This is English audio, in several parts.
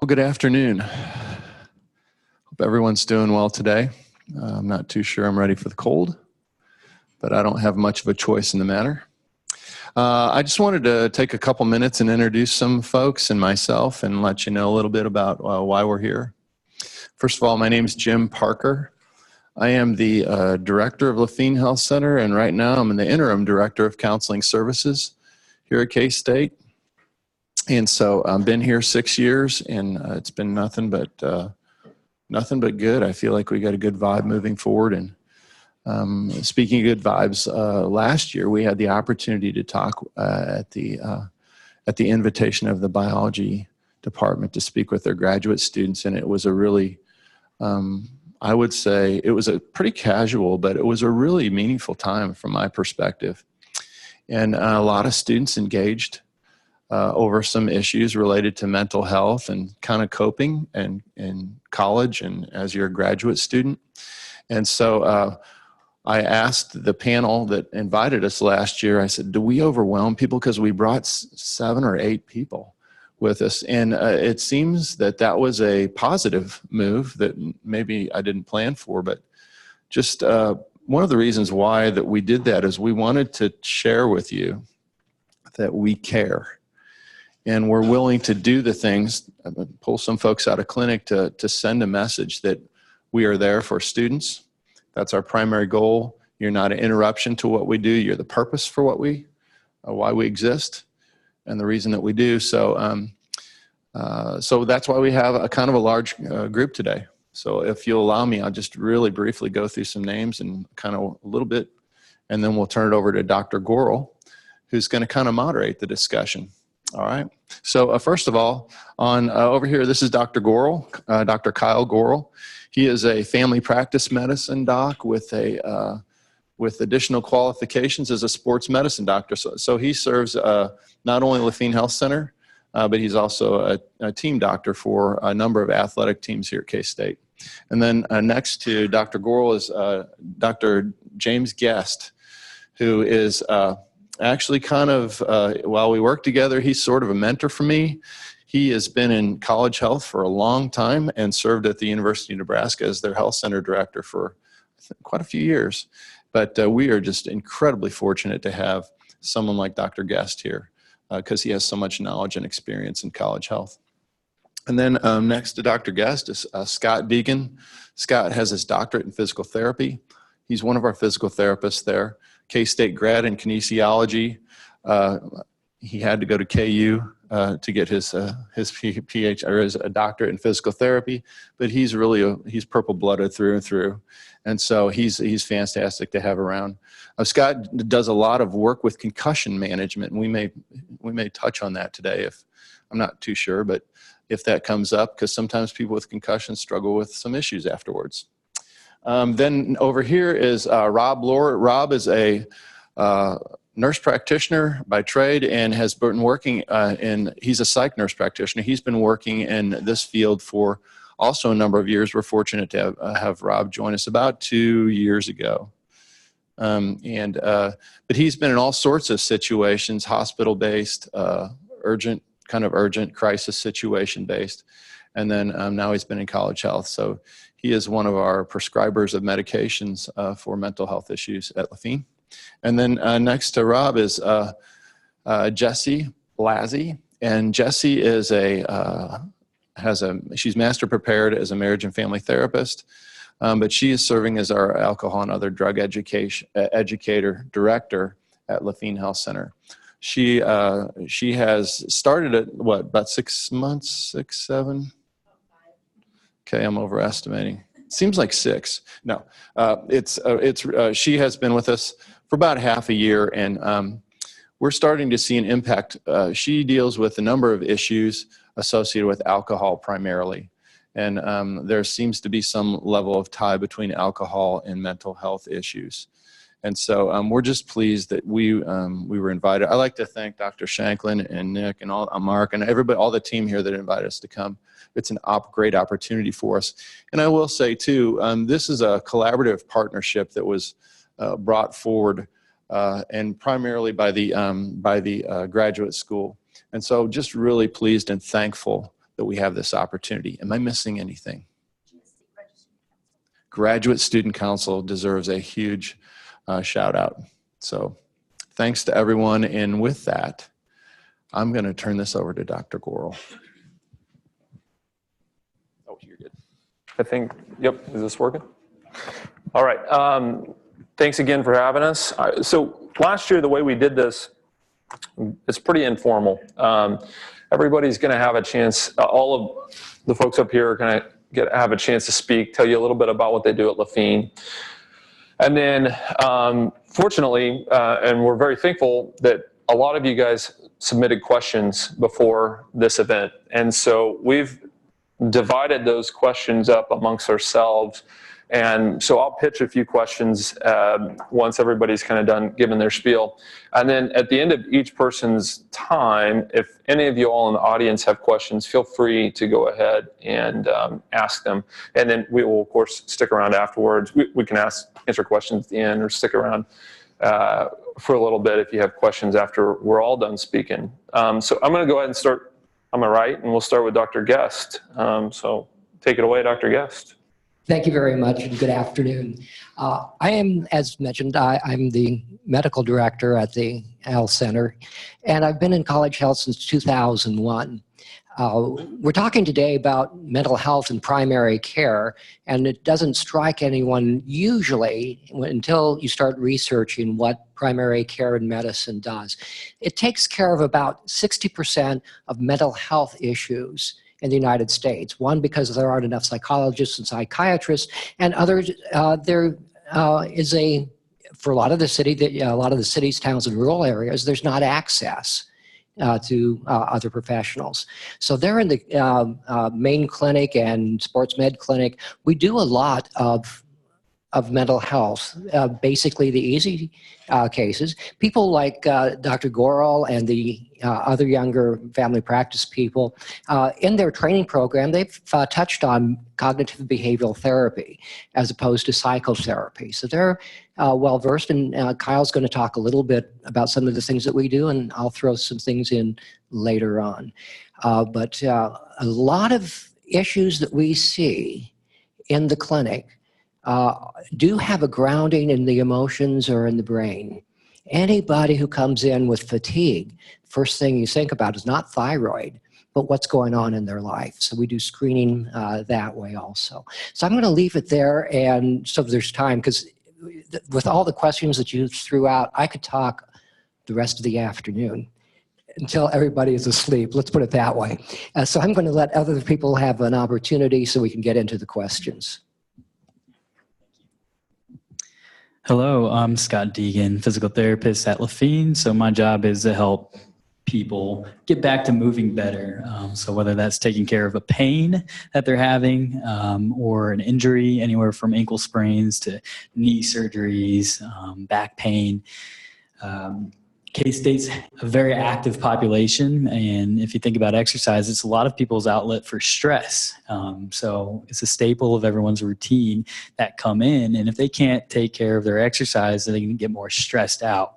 Well, good afternoon. Hope everyone's doing well today. I'm not too sure I'm ready for the cold, but I don't have much of a choice in the matter. I just wanted to take a couple minutes and introduce some folks and myself and let you know a little bit about why we're here. First of all, my name is Jim Parker. I am the director of Lafayette Health Center, and right now I'm the interim director of counseling services here at K-State. And so I've been here 6 years, and it's been nothing but good. I feel like we got a good vibe moving forward. And speaking of good vibes, last year we had the opportunity to talk at the invitation of the biology department to speak with their graduate students, and it was a really, I would say, it was a pretty casual, but it was a really meaningful time from my perspective, and a lot of students engaged over some issues related to mental health and kind of coping and in college and as you're a graduate student. And so I asked the panel that invited us last year, I said, do we overwhelm people? Because we brought 7 or 8 people with us. And it seems that that was a positive move that maybe I didn't plan for, but just one of the reasons why that we did that is we wanted to share with you that we care. And we're willing to do the things, pull some folks out of clinic to send a message that we are there for students. That's our primary goal. You're not an interruption to what we do. You're the purpose for what why we exist and the reason that we do. So, so that's why we have a kind of a large group today. So if you'll allow me, I'll just really briefly go through some names and kind of a little bit, and then we'll turn it over to Dr. Gorel, who's going to kind of moderate the discussion. All right. So first of all, on over here, this is Dr. Gorel, Dr. Kyle Gorel. He is a family practice medicine doc with additional qualifications as a sports medicine doctor. So he serves not only Lafayette Health Center, but he's also a team doctor for a number of athletic teams here at K-State. And then next to Dr. Gorel is Dr. James Guest, who is actually kind of, while we work together, he's sort of a mentor for me. He has been in college health for a long time and served at the University of Nebraska as their health center director for quite a few years. But we are just incredibly fortunate to have someone like Dr. Guest here because he has so much knowledge and experience in college health. And then next to Dr. Guest is Scott Began. Scott has his doctorate in physical therapy. He's one of our physical therapists there. K-State grad in kinesiology. He had to go to KU to get his PhD or his doctorate in physical therapy, but he's purple-blooded through and through, and so he's fantastic to have around. Scott does a lot of work with concussion management, and we may touch on that today. If I'm not too sure, but if that comes up, because sometimes people with concussions struggle with some issues afterwards. Then over here is Rob Lohr. Rob is a nurse practitioner by trade and has been working he's a psych nurse practitioner. He's been working in this field for also a number of years. We're fortunate to have Rob join us about 2 years ago. But he's been in all sorts of situations, hospital-based, urgent crisis situation-based. And then now he's been in college health. So he is one of our prescribers of medications for mental health issues at Lafayette. And then next to Rob is Jessie Blasey. And Jessie is she's master prepared as a marriage and family therapist, but she is serving as our alcohol and other drug educator director at Lafayette Health Center. She has started at about 6 months, 6, 7? Okay, I'm overestimating. Seems like 6. No, she has been with us for about half a year, and we're starting to see an impact. She deals with a number of issues associated with alcohol primarily, and there seems to be some level of tie between alcohol and mental health issues. And so we're just pleased that we were invited. I'd like to thank Dr. Shanklin and Nick and Mark and everybody, all the team here that invited us to come. It's a great opportunity for us. And I will say too, this is a collaborative partnership that was brought forward and primarily by the graduate school. And so just really pleased and thankful that we have this opportunity. Am I missing anything? Graduate Student Council deserves a huge shout out. So thanks to everyone. And with that, I'm going to turn this over to Dr. Gorel. Oh, you're good. I think, yep, is this working? All right. Thanks again for having us. So last year, the way we did this, it's pretty informal. Everybody's going to have a chance, all of the folks up here are going to have a chance to speak, tell you a little bit about what they do at Lafine. And then, fortunately, and we're very thankful that a lot of you guys submitted questions before this event. And so we've divided those questions up amongst ourselves. And so I'll pitch a few questions once everybody's kind of done giving their spiel. And then at the end of each person's time, if any of you all in the audience have questions, feel free to go ahead and ask them. And then we will, of course, stick around afterwards. We can answer questions at the end or stick around for a little bit if you have questions after we're all done speaking. So I'm going to go ahead and start on my right, and we'll start with Dr. Guest. So take it away, Dr. Guest. Thank you very much, and good afternoon. I am, as mentioned, I'm the medical director at the Health Center, and I've been in college health since 2001. We're talking today about mental health and primary care, and it doesn't strike anyone usually until you start researching what primary care in medicine does. It takes care of about 60% of mental health issues in the United States. One, because there aren't enough psychologists and psychiatrists, and others, there is for a lot of the cities, towns, and rural areas, there's not access to other professionals. So they're in the main clinic and sports med clinic. We do a lot of mental health, basically the easy cases. People like Dr. Gorel and the other younger family practice people, in their training program, they've touched on cognitive behavioral therapy as opposed to psychotherapy. So they're well-versed, and Kyle's going to talk a little bit about some of the things that we do, and I'll throw some things in later on. But a lot of issues that we see in the clinic do have a grounding in the emotions or in the brain. Anybody who comes in with fatigue, first thing you think about is not thyroid, but what's going on in their life. So we do screening that way also. So I'm going to leave it there, and so there's time, because with all the questions that you threw out, I could talk the rest of the afternoon until everybody is asleep. Let's put it that way. So I'm going to let other people have an opportunity so we can get into the questions. Hello, I'm Scott Deegan, physical therapist at Lafine. So my job is to help people get back to moving better. So whether that's taking care of a pain that they're having or an injury, anywhere from ankle sprains to knee surgeries, back pain. K-State's a very active population, and if you think about exercise, it's a lot of people's outlet for stress. So it's a staple of everyone's routine that come in, and if they can't take care of their exercise, then they can get more stressed out.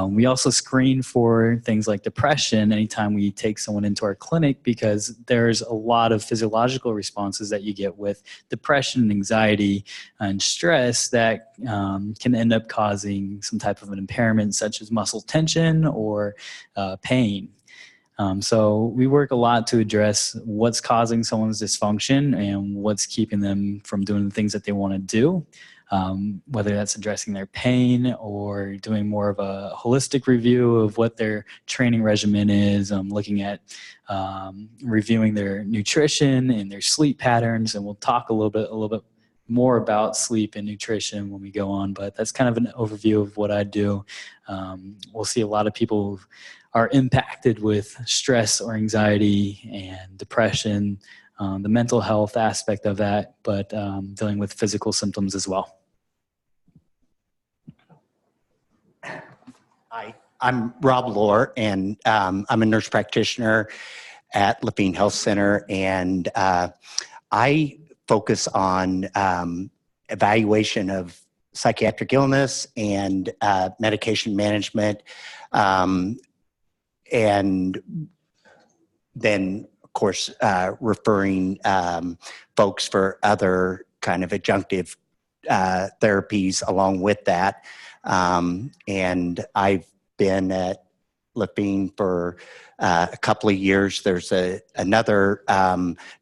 We also screen for things like depression anytime we take someone into our clinic, because there's a lot of physiological responses that you get with depression, anxiety, and stress that can end up causing some type of an impairment, such as muscle tension or pain. So we work a lot to address what's causing someone's dysfunction and what's keeping them from doing the things that they want to do. Whether that's addressing their pain or doing more of a holistic review of what their training regimen is, looking at reviewing their nutrition and their sleep patterns, and we'll talk a little bit more about sleep and nutrition when we go on, but that's kind of an overview of what I do. We'll see a lot of people who are impacted with stress or anxiety and depression, the mental health aspect of that, but dealing with physical symptoms as well. Hi, I'm Rob Lohr, and I'm a nurse practitioner at Lafine Health Center, and I focus on evaluation of psychiatric illness and medication management, and then, of course, referring folks for other kind of adjunctive therapies along with that. And I've been at Levine for a couple of years. There's another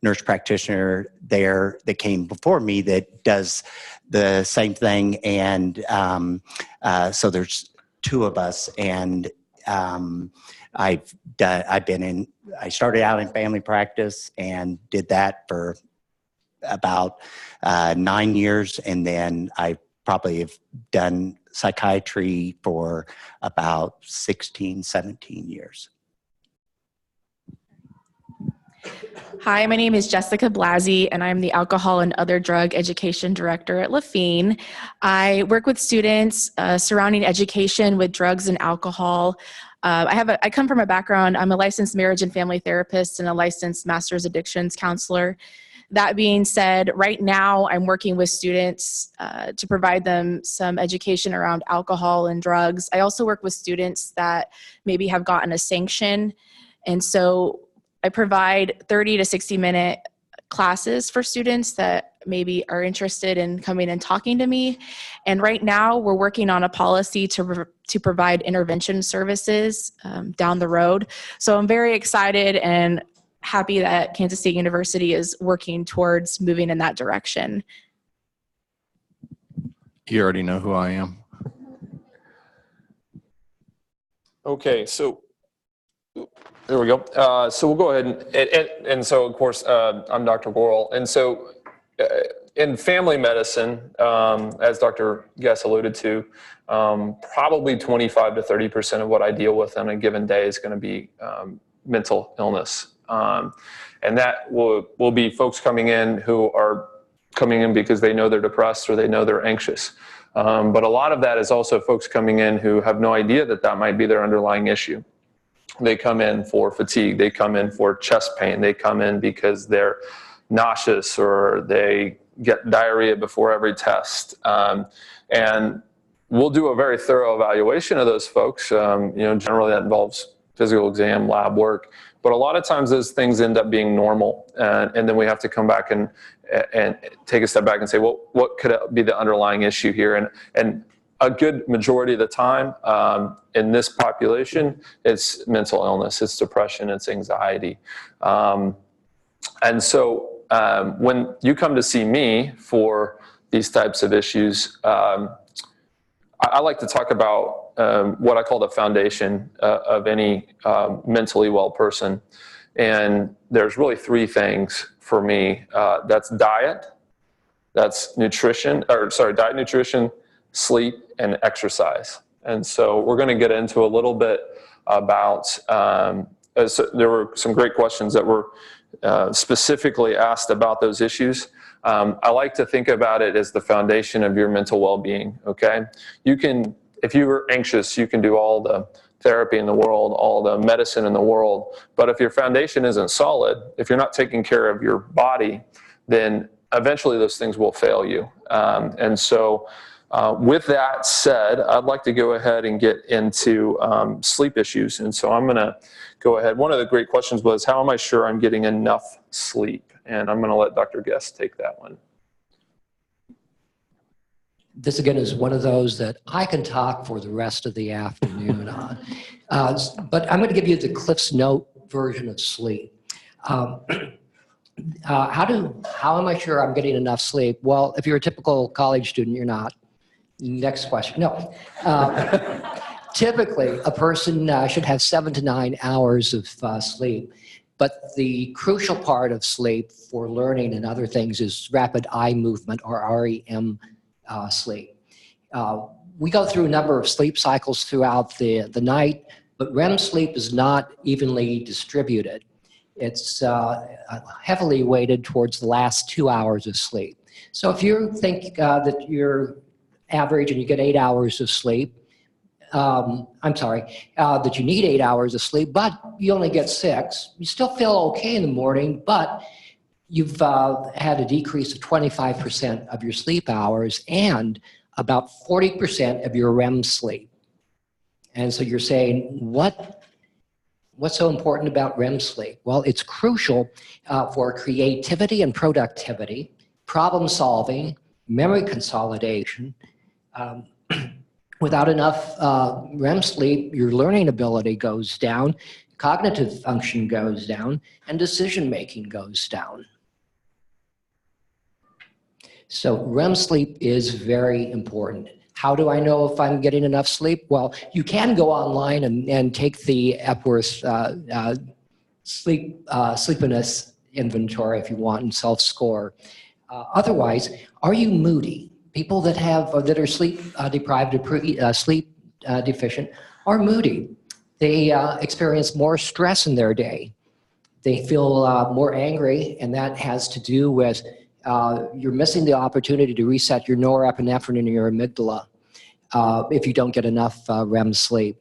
nurse practitioner there that came before me that does the same thing. And so there's two of us. And I started out in family practice and did that for about 9 years. And then I probably have done psychiatry for about 16, 17 years. Hi, my name is Jessica Blasey, and I'm the Alcohol and Other Drug Education Director at Levine. I work with students surrounding education with drugs and alcohol. I come from a background, I'm a licensed marriage and family therapist and a licensed master's addictions counselor. That being said, right now I'm working with students to provide them some education around alcohol and drugs. I also work with students that maybe have gotten a sanction. And so I provide 30 to 60-minute classes for students that maybe are interested in coming and talking to me. And right now we're working on a policy to provide intervention services down the road. So I'm very excited and happy that Kansas State University is working towards moving in that direction. You already know who I am. Okay, so there we go. So we'll go ahead and so of course I'm Dr. Worrell, and so in family medicine, as Dr. Guess alluded to, probably 25 to 30% of what I deal with on a given day is going to be mental illness, and that will be folks coming in who are coming in because they know they're depressed or they know they're anxious. But a lot of that is also folks coming in who have no idea that might be their underlying issue. They come in for fatigue, they come in for chest pain, they come in because they're nauseous or they get diarrhea before every test. And we'll do a very thorough evaluation of those folks. Generally that involves physical exam, lab work, but a lot of times those things end up being normal. And then we have to come back and take a step back and say, well, what could be the underlying issue here? And a good majority of the time in this population, it's mental illness, it's depression, it's anxiety. And so when you come to see me for these types of issues, I like to talk about what I call the foundation of any mentally well person. And there's really three things for me. That's diet, that's diet, nutrition, sleep, and exercise. And so we're going to get into a little bit about, so there were some great questions that were specifically asked about those issues. I like to think about it as the foundation of your mental well-being, okay? If you were anxious, you can do all the therapy in the world, all the medicine in the world, but if your foundation isn't solid, if you're not taking care of your body, then eventually those things will fail you. And so with that said, I'd like to go ahead and get into sleep issues. And so I'm going to go ahead. One of the great questions was, how am I sure I'm getting enough sleep? And I'm going to let Dr. Guest take that one. This again is one of those that I can talk for the rest of the afternoon on. But I'm going to give you the Cliff's Note version of sleep. How am I sure I'm getting enough sleep? Well, if you're a typical college student, you're not. Next question. No. Typically, a person should have 7 to 9 hours of sleep. But the crucial part of sleep for learning and other things is rapid eye movement, or REM sleep. We go through a number of sleep cycles throughout the night, but REM sleep is not evenly distributed. It's heavily weighted towards the last 2 hours of sleep. So if you think that you're average and you get 8 hours of sleep, that you need 8 hours of sleep, but you only get 6, you still feel okay in the morning, but you've had a decrease of 25% of your sleep hours and about 40% of your REM sleep. And so you're saying, what What's so important about REM sleep? Well, it's crucial for creativity and productivity, problem solving, memory consolidation. Without enough REM sleep, your learning ability goes down, cognitive function goes down, and decision making goes down. So REM sleep is very important. How do I know if I'm getting enough sleep? Well, you can go online and take the Epworth sleepiness inventory if you want and self-score. Otherwise, are you moody? People that are sleep deprived or sleep deficient are moody. They experience more stress in their day. They feel more angry, and that has to do with you're missing the opportunity to reset your norepinephrine and your amygdala if you don't get enough REM sleep.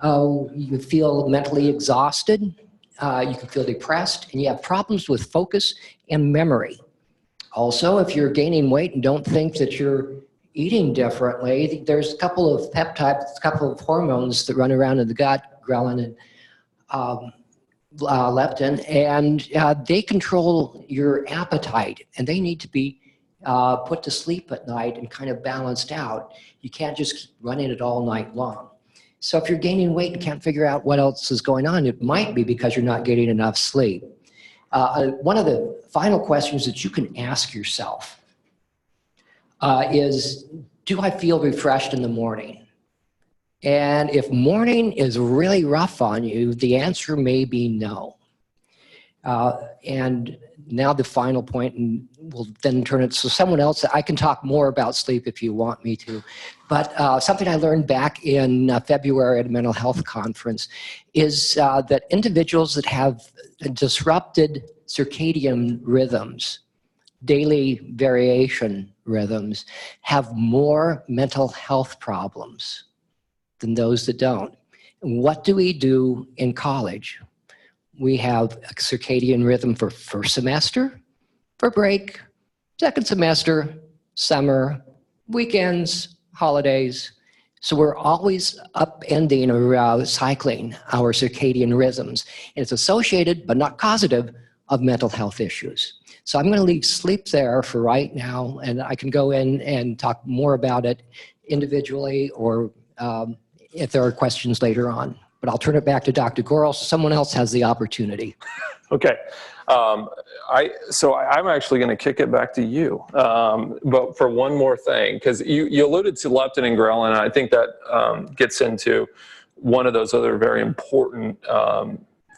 You feel mentally exhausted. You can feel depressed, and you have problems with focus and memory. Also, if you're gaining weight and don't think that you're eating differently, there's a couple of peptides, a couple of hormones that run around in the gut, ghrelin and leptin, and they control your appetite, and they need to be put to sleep at night and kind of balanced out. You can't just keep running it all night long. So if you're gaining weight and can't figure out what else is going on, it might be because you're not getting enough sleep. One of the final questions that you can ask yourself is, do I feel refreshed in the morning? And if morning is really rough on you, the answer may be no. And now the final point, and we'll then turn it to someone else. I can talk more about sleep if you want me to. But something I learned back in February at a mental health conference is that individuals that have disrupted circadian rhythms, daily variation rhythms, have more mental health problems than those that don't. And what do we do in college? We have a circadian rhythm for first semester, for break, second semester, summer, weekends, holidays. So we're always upending or cycling our circadian rhythms. And it's associated, but not causative, of mental health issues. So I'm going to leave sleep there for right now, and I can go in and talk more about it individually or if there are questions later on. But I'll turn it back to Dr. Gorel so someone else has the opportunity. Okay. So I'm actually going to kick it back to you, but for one more thing, because you alluded to leptin and ghrelin, and I think that gets into one of those other very important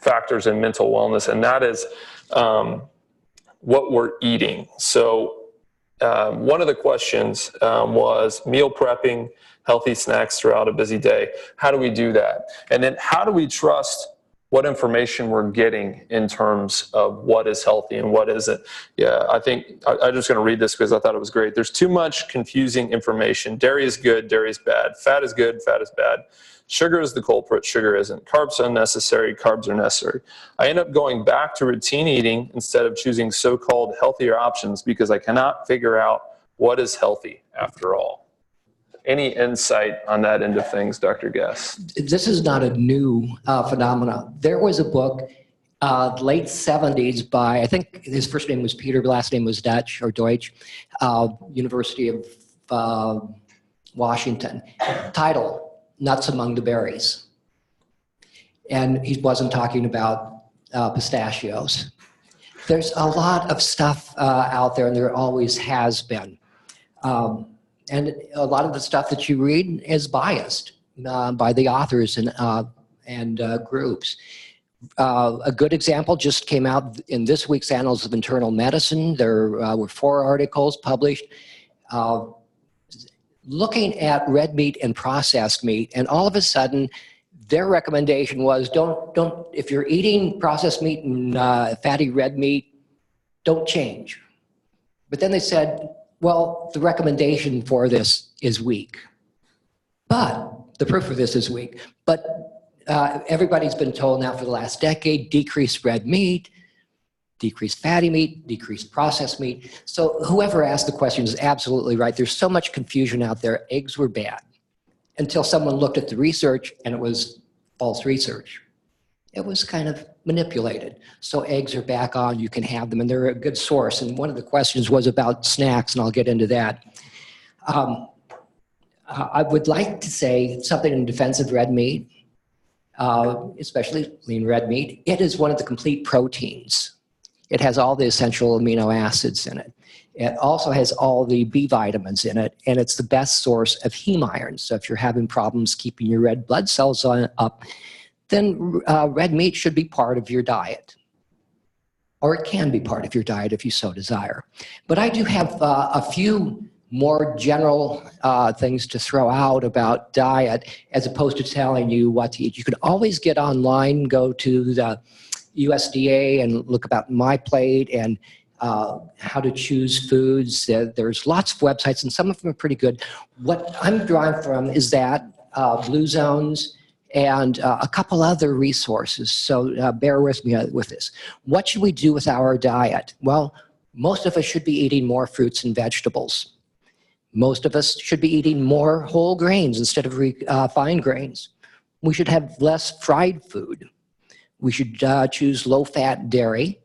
factors in mental wellness, and that is what we're eating. So one of the questions was meal prepping, healthy snacks throughout a busy day. How do we do that? And then how do we trust what information we're getting in terms of what is healthy and what isn't? Yeah, I think I'm just going to read this because I thought it was great. There's too much confusing information. Dairy is good, dairy is bad. Fat is good, fat is bad. Sugar is the culprit, sugar isn't. Carbs are unnecessary, carbs are necessary. I end up going back to routine eating instead of choosing so-called healthier options because I cannot figure out what is healthy after all. Any insight on that end of things, Dr. Guess? This is not a new phenomenon. There was a book, late 70s by, I think his first name was Peter, last name was Dutch or Deutsch, University of Washington, title, Nuts Among the Berries. And he wasn't talking about pistachios. There's a lot of stuff out there, and there always has been. And a lot of the stuff that you read is biased by the authors and groups. A good example just came out in this week's Annals of Internal Medicine. There were 4 articles published looking at red meat and processed meat, and all of a sudden, their recommendation was don't if you're eating processed meat and fatty red meat, don't change. But then they said, well, the recommendation for this is weak. But the proof of this is weak. But everybody's been told now for the last decade, decrease red meat, decrease fatty meat, decrease processed meat. So whoever asked the question is absolutely right. There's so much confusion out there. Eggs were bad until someone looked at the research and it was false research. it was kind of manipulated. So eggs are back on, you can have them, and they're a good source. And one of the questions was about snacks, and I'll get into that. I would like to say something in defense of red meat, especially lean red meat. It is one of the complete proteins. It has all the essential amino acids in it. It also has all the B vitamins in it, and it's the best source of heme iron. So if you're having problems keeping your red blood cells up, then red meat should be part of your diet. Or it can be part of your diet if you so desire. But I do have a few more general things to throw out about diet as opposed to telling you what to eat. You can always get online, go to the USDA and look about My Plate and how to choose foods. There's lots of websites, and some of them are pretty good. What I'm drawing from is that Blue Zones and a couple other resources. So bear with me with this. What should we do with our diet? Well, most of us should be eating more fruits and vegetables. Most of us should be eating more whole grains instead of refined grains. We should have less fried food. We should choose low-fat dairy.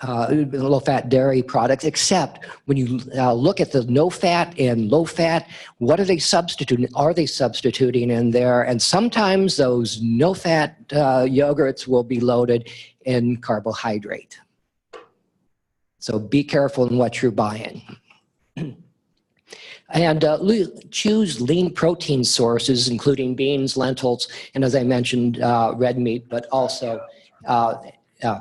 Low-fat dairy products, except when you look at the no-fat and low-fat, what are they substituting? Are they substituting in there? And sometimes those no-fat yogurts will be loaded in carbohydrate. So be careful in what you're buying. And choose lean protein sources, including beans, lentils, and as I mentioned, red meat, but also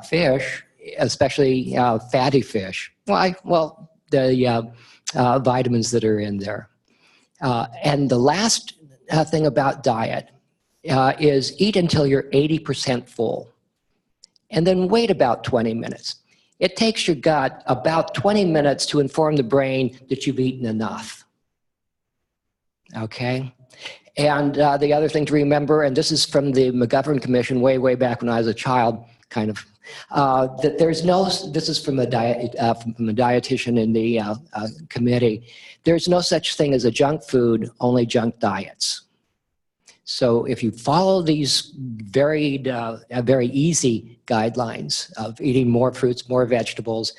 fish, especially fatty fish. Why? Well, the vitamins that are in there. And the last thing about diet is eat until you're 80% full, and then wait about 20 minutes. It takes your gut about 20 minutes to inform the brain that you've eaten enough. Okay? And the other thing to remember, and this is from the McGovern Commission way back when I was a child, kind of, that there's no, this is from a dietitian in the committee, there's no such thing as a junk food, only junk diets. So if you follow these very easy guidelines of eating more fruits, more vegetables,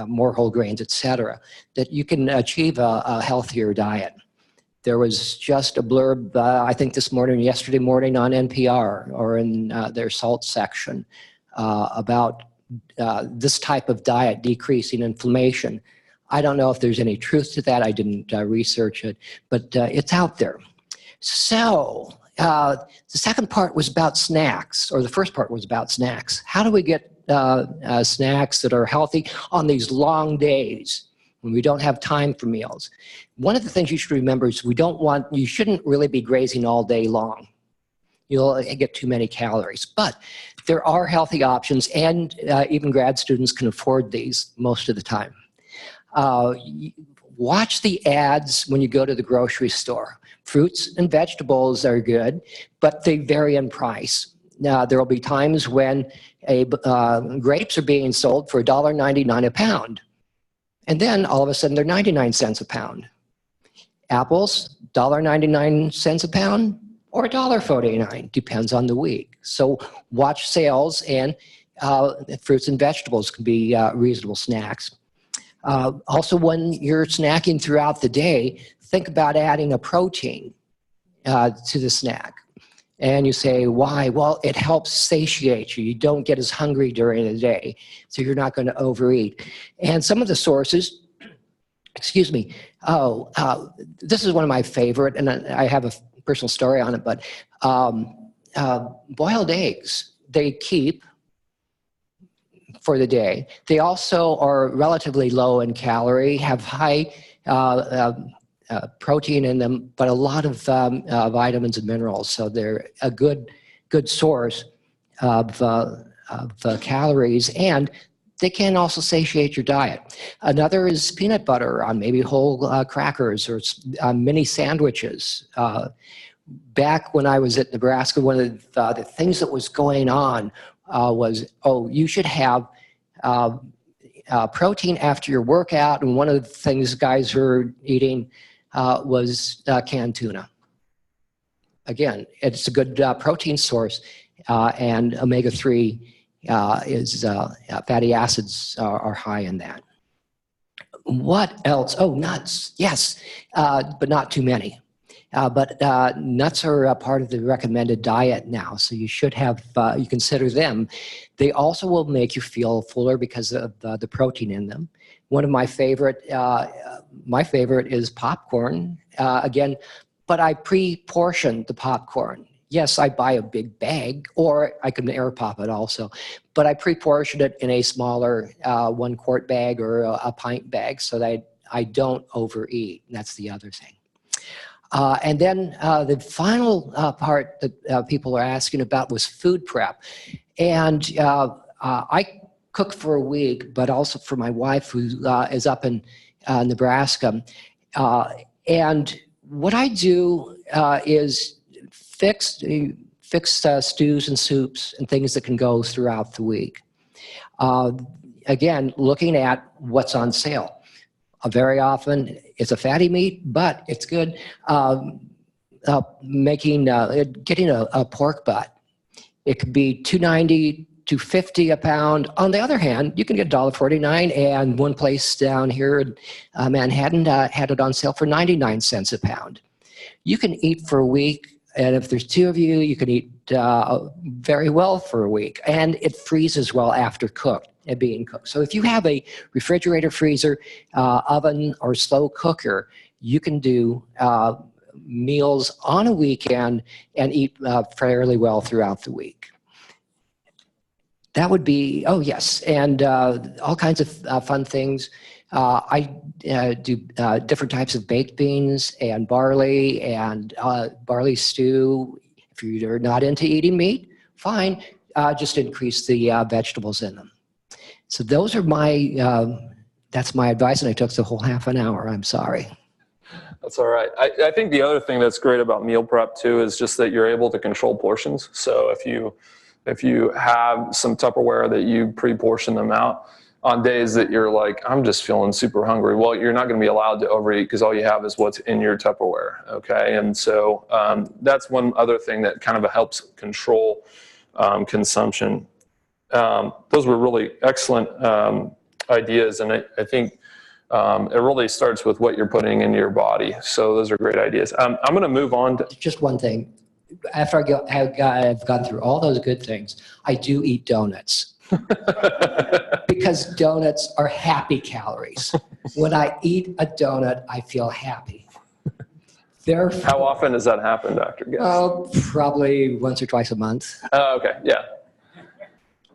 more whole grains, etc., that you can achieve a healthier diet. There was just a blurb, I think yesterday morning on NPR or in their SALT section about this type of diet decreasing inflammation. I don't know if there's any truth to that. I didn't research it, but it's out there. So the second part was about snacks, or the first part was about snacks. How do we get snacks that are healthy on these long days when we don't have time for meals? One of the things you should remember is you shouldn't really be grazing all day long. You'll get too many calories. But there are healthy options, and even grad students can afford these most of the time. Watch the ads when you go to the grocery store. Fruits and vegetables are good, but they vary in price. Now, there will be times when grapes are being sold for $1.99 a pound. And then all of a sudden they're 99 cents a pound. Apples, $1.99 a pound or $1.49, depends on the week. So watch sales, and fruits and vegetables can be reasonable snacks. Also, when you're snacking throughout the day, think about adding a protein to the snack. And you say, why? Well, it helps satiate you. You don't get as hungry during the day, so you're not going to overeat. And some of the sources, excuse me, this is one of my favorite, and I have a personal story on it, but boiled eggs, they keep for the day. They also are relatively low in calorie, have high protein in them, but a lot of vitamins and minerals. So they're a good source of calories, and they can also satiate your diet. Another is peanut butter on maybe whole crackers or mini sandwiches. Back when I was at Nebraska, one of the things that was going on was, you should have protein after your workout, and one of the things guys were eating was canned tuna. Again, it's a good protein source. and omega-3 is fatty acids are high in that. What else? Oh, nuts. Yes, but not too many. But nuts are a part of the recommended diet now, so you should have, you consider them. They also will make you feel fuller because of the protein in them. One of my favorite is popcorn. Again, but I pre-portion the popcorn. Yes, I buy a big bag, or I can air pop it also, but I pre-portion it in a smaller 1 quart bag or a pint bag so that I don't overeat. That's the other thing. And then the final part that people are asking about was food prep. And I cook for a week, but also for my wife who is up in Nebraska. And what I do is fix stews and soups and things that can go throughout the week. Again, looking at what's on sale. Very often it's a fatty meat, but it's good. Getting a pork butt. It could be $2.90 to $2.50 a pound. On the other hand, you can get $1.49, and one place down here in Manhattan had it on sale for 99 cents a pound. You can eat for a week, and if there's 2 of you, you can eat very well for a week, and it freezes well after being cooked. So if you have a refrigerator, freezer, oven, or slow cooker, you can do meals on a weekend and eat fairly well throughout the week. That would be, oh yes, and all kinds of fun things. I do different types of baked beans and barley stew. If you're not into eating meat, fine, just increase the vegetables in them. So those are that's my advice, and I took the whole half an hour. I'm sorry. That's all right. I think the other thing that's great about meal prep too is just that you're able to control portions. So if you have some Tupperware that you pre-portion them out on days that you're like, I'm just feeling super hungry, well, you're not going to be allowed to overeat because all you have is what's in your Tupperware. Okay. And so that's one other thing that kind of helps control consumption. Those were really excellent ideas. And I think it really starts with what you're putting in your body. So those are great ideas. I'm going to move on to just one thing. After I've gone through all those good things, I do eat donuts. Because donuts are happy calories. When I eat a donut, I feel happy. How often does that happen, Dr. Guest? Oh, probably once or twice a month. Oh, okay, yeah.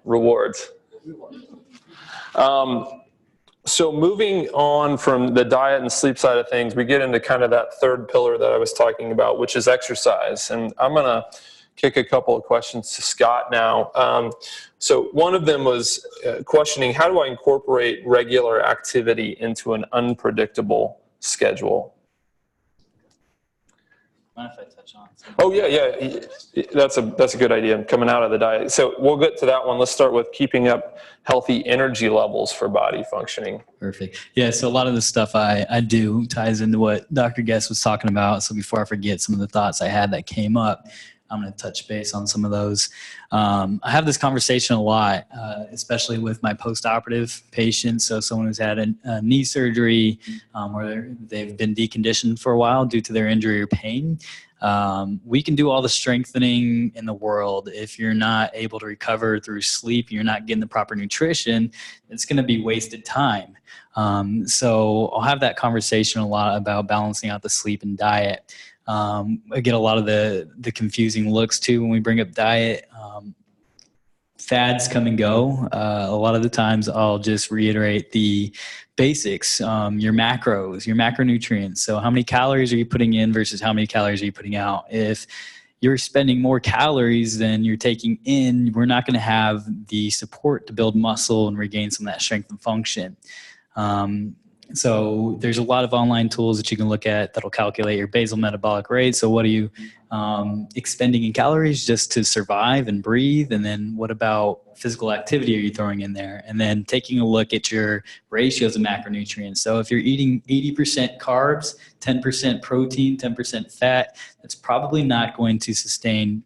Rewards. So moving on from the diet and sleep side of things, we get into kind of that third pillar that I was talking about, which is exercise. And I'm going to kick a couple of questions to Scott now. So one of them was questioning, how do I incorporate regular activity into an unpredictable schedule? Mind if I touch on? Oh yeah. That's a good idea, coming out of the diet. So we'll get to that one. Let's start with keeping up healthy energy levels for body functioning. Perfect. Yeah, so a lot of the stuff I do ties into what Dr. Guest was talking about. So before I forget some of the thoughts I had that came up, I'm going to touch base on some of those. I have this conversation a lot, especially with my post-operative patients. So someone who's had a knee surgery where they've been deconditioned for a while due to their injury or pain. We can do all the strengthening in the world. If you're not able to recover through sleep, you're not getting the proper nutrition, it's going to be wasted time. So I'll have that conversation a lot about balancing out the sleep and diet. I get a lot of the confusing looks too when we bring up diet. Fads come and go. A lot of the times I'll just reiterate the basics, your macros, your macronutrients. So how many calories are you putting in versus how many calories are you putting out? If you're spending more calories than you're taking in, we're not going to have the support to build muscle and regain some of that strength and function. So there's a lot of online tools that you can look at that'll calculate your basal metabolic rate. So what are you expending in calories just to survive and breathe? And then what about physical activity are you throwing in there? And then taking a look at your ratios of macronutrients. So if you're eating 80% carbs, 10% protein, 10% fat, that's probably not going to sustain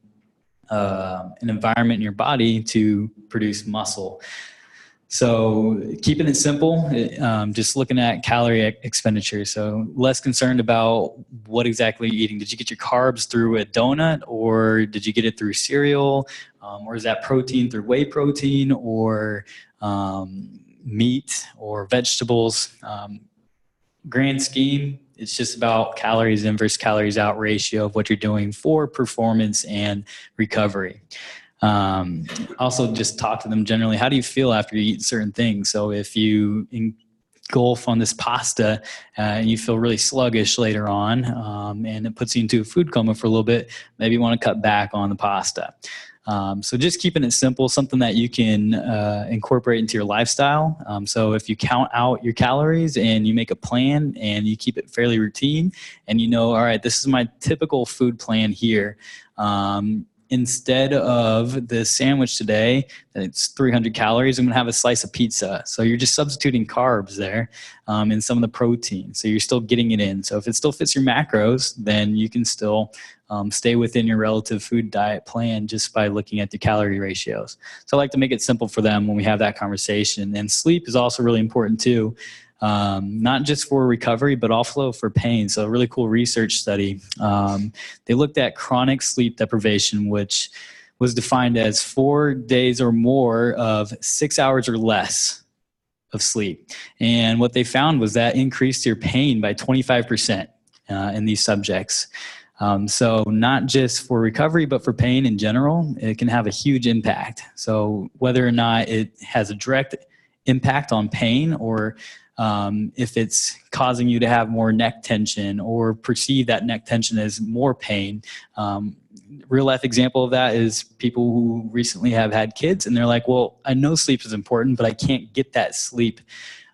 an environment in your body to produce muscle. So keeping it simple, just looking at calorie expenditure. So less concerned about what exactly you're eating. Did you get your carbs through a donut, or did you get it through cereal? Or is that protein through whey protein, or meat or vegetables? Grand scheme, it's just about calories in versus calories out ratio of what you're doing for performance and recovery. Also just talk to them generally. How do you feel after you eat certain things? So if you engulf on this pasta and you feel really sluggish later on, and it puts you into a food coma for a little bit, maybe you want to cut back on the pasta. So just keeping it simple, something that you can incorporate into your lifestyle. So if you count out your calories and you make a plan and you keep it fairly routine, and you know, all right, this is my typical food plan here. Instead of the sandwich today, it's 300 calories, I'm going to have a slice of pizza. So you're just substituting carbs there and some of the protein. So you're still getting it in. So if it still fits your macros, then you can still stay within your relative food diet plan just by looking at the calorie ratios. So I like to make it simple for them when we have that conversation. And sleep is also really important too. Not just for recovery, but also for pain. So a really cool research study. They looked at chronic sleep deprivation, which was defined as 4 days or more of 6 hours or less of sleep. And what they found was that increased your pain by 25% in these subjects. So not just for recovery, but for pain in general, it can have a huge impact. So whether or not it has a direct impact on pain, or if it's causing you to have more neck tension or perceive that neck tension as more pain. Real life example of that is people who recently have had kids and they're like, well, I know sleep is important, but I can't get that sleep.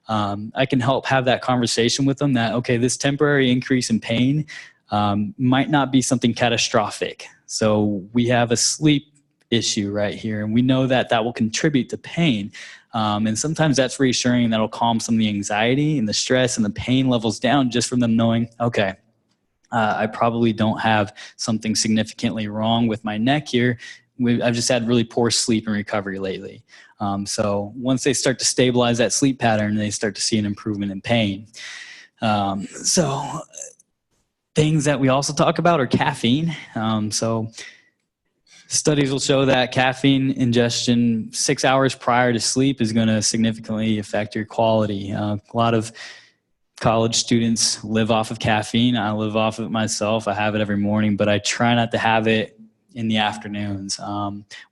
I can help have that conversation with them that, okay, this temporary increase in pain might not be something catastrophic. So we have a sleep issue right here, and we know that that will contribute to pain. And sometimes that's reassuring, and that'll calm some of the anxiety and the stress and the pain levels down just from them knowing, okay, I probably don't have something significantly wrong with my neck here. I've just had really poor sleep and recovery lately. So once they start to stabilize that sleep pattern, they start to see an improvement in pain. So things that we also talk about are caffeine. So studies will show that caffeine ingestion 6 hours prior to sleep is going to significantly affect your quality. A lot of college students live off of caffeine. I live off of it myself. I have it every morning, but I try not to have it in the afternoons.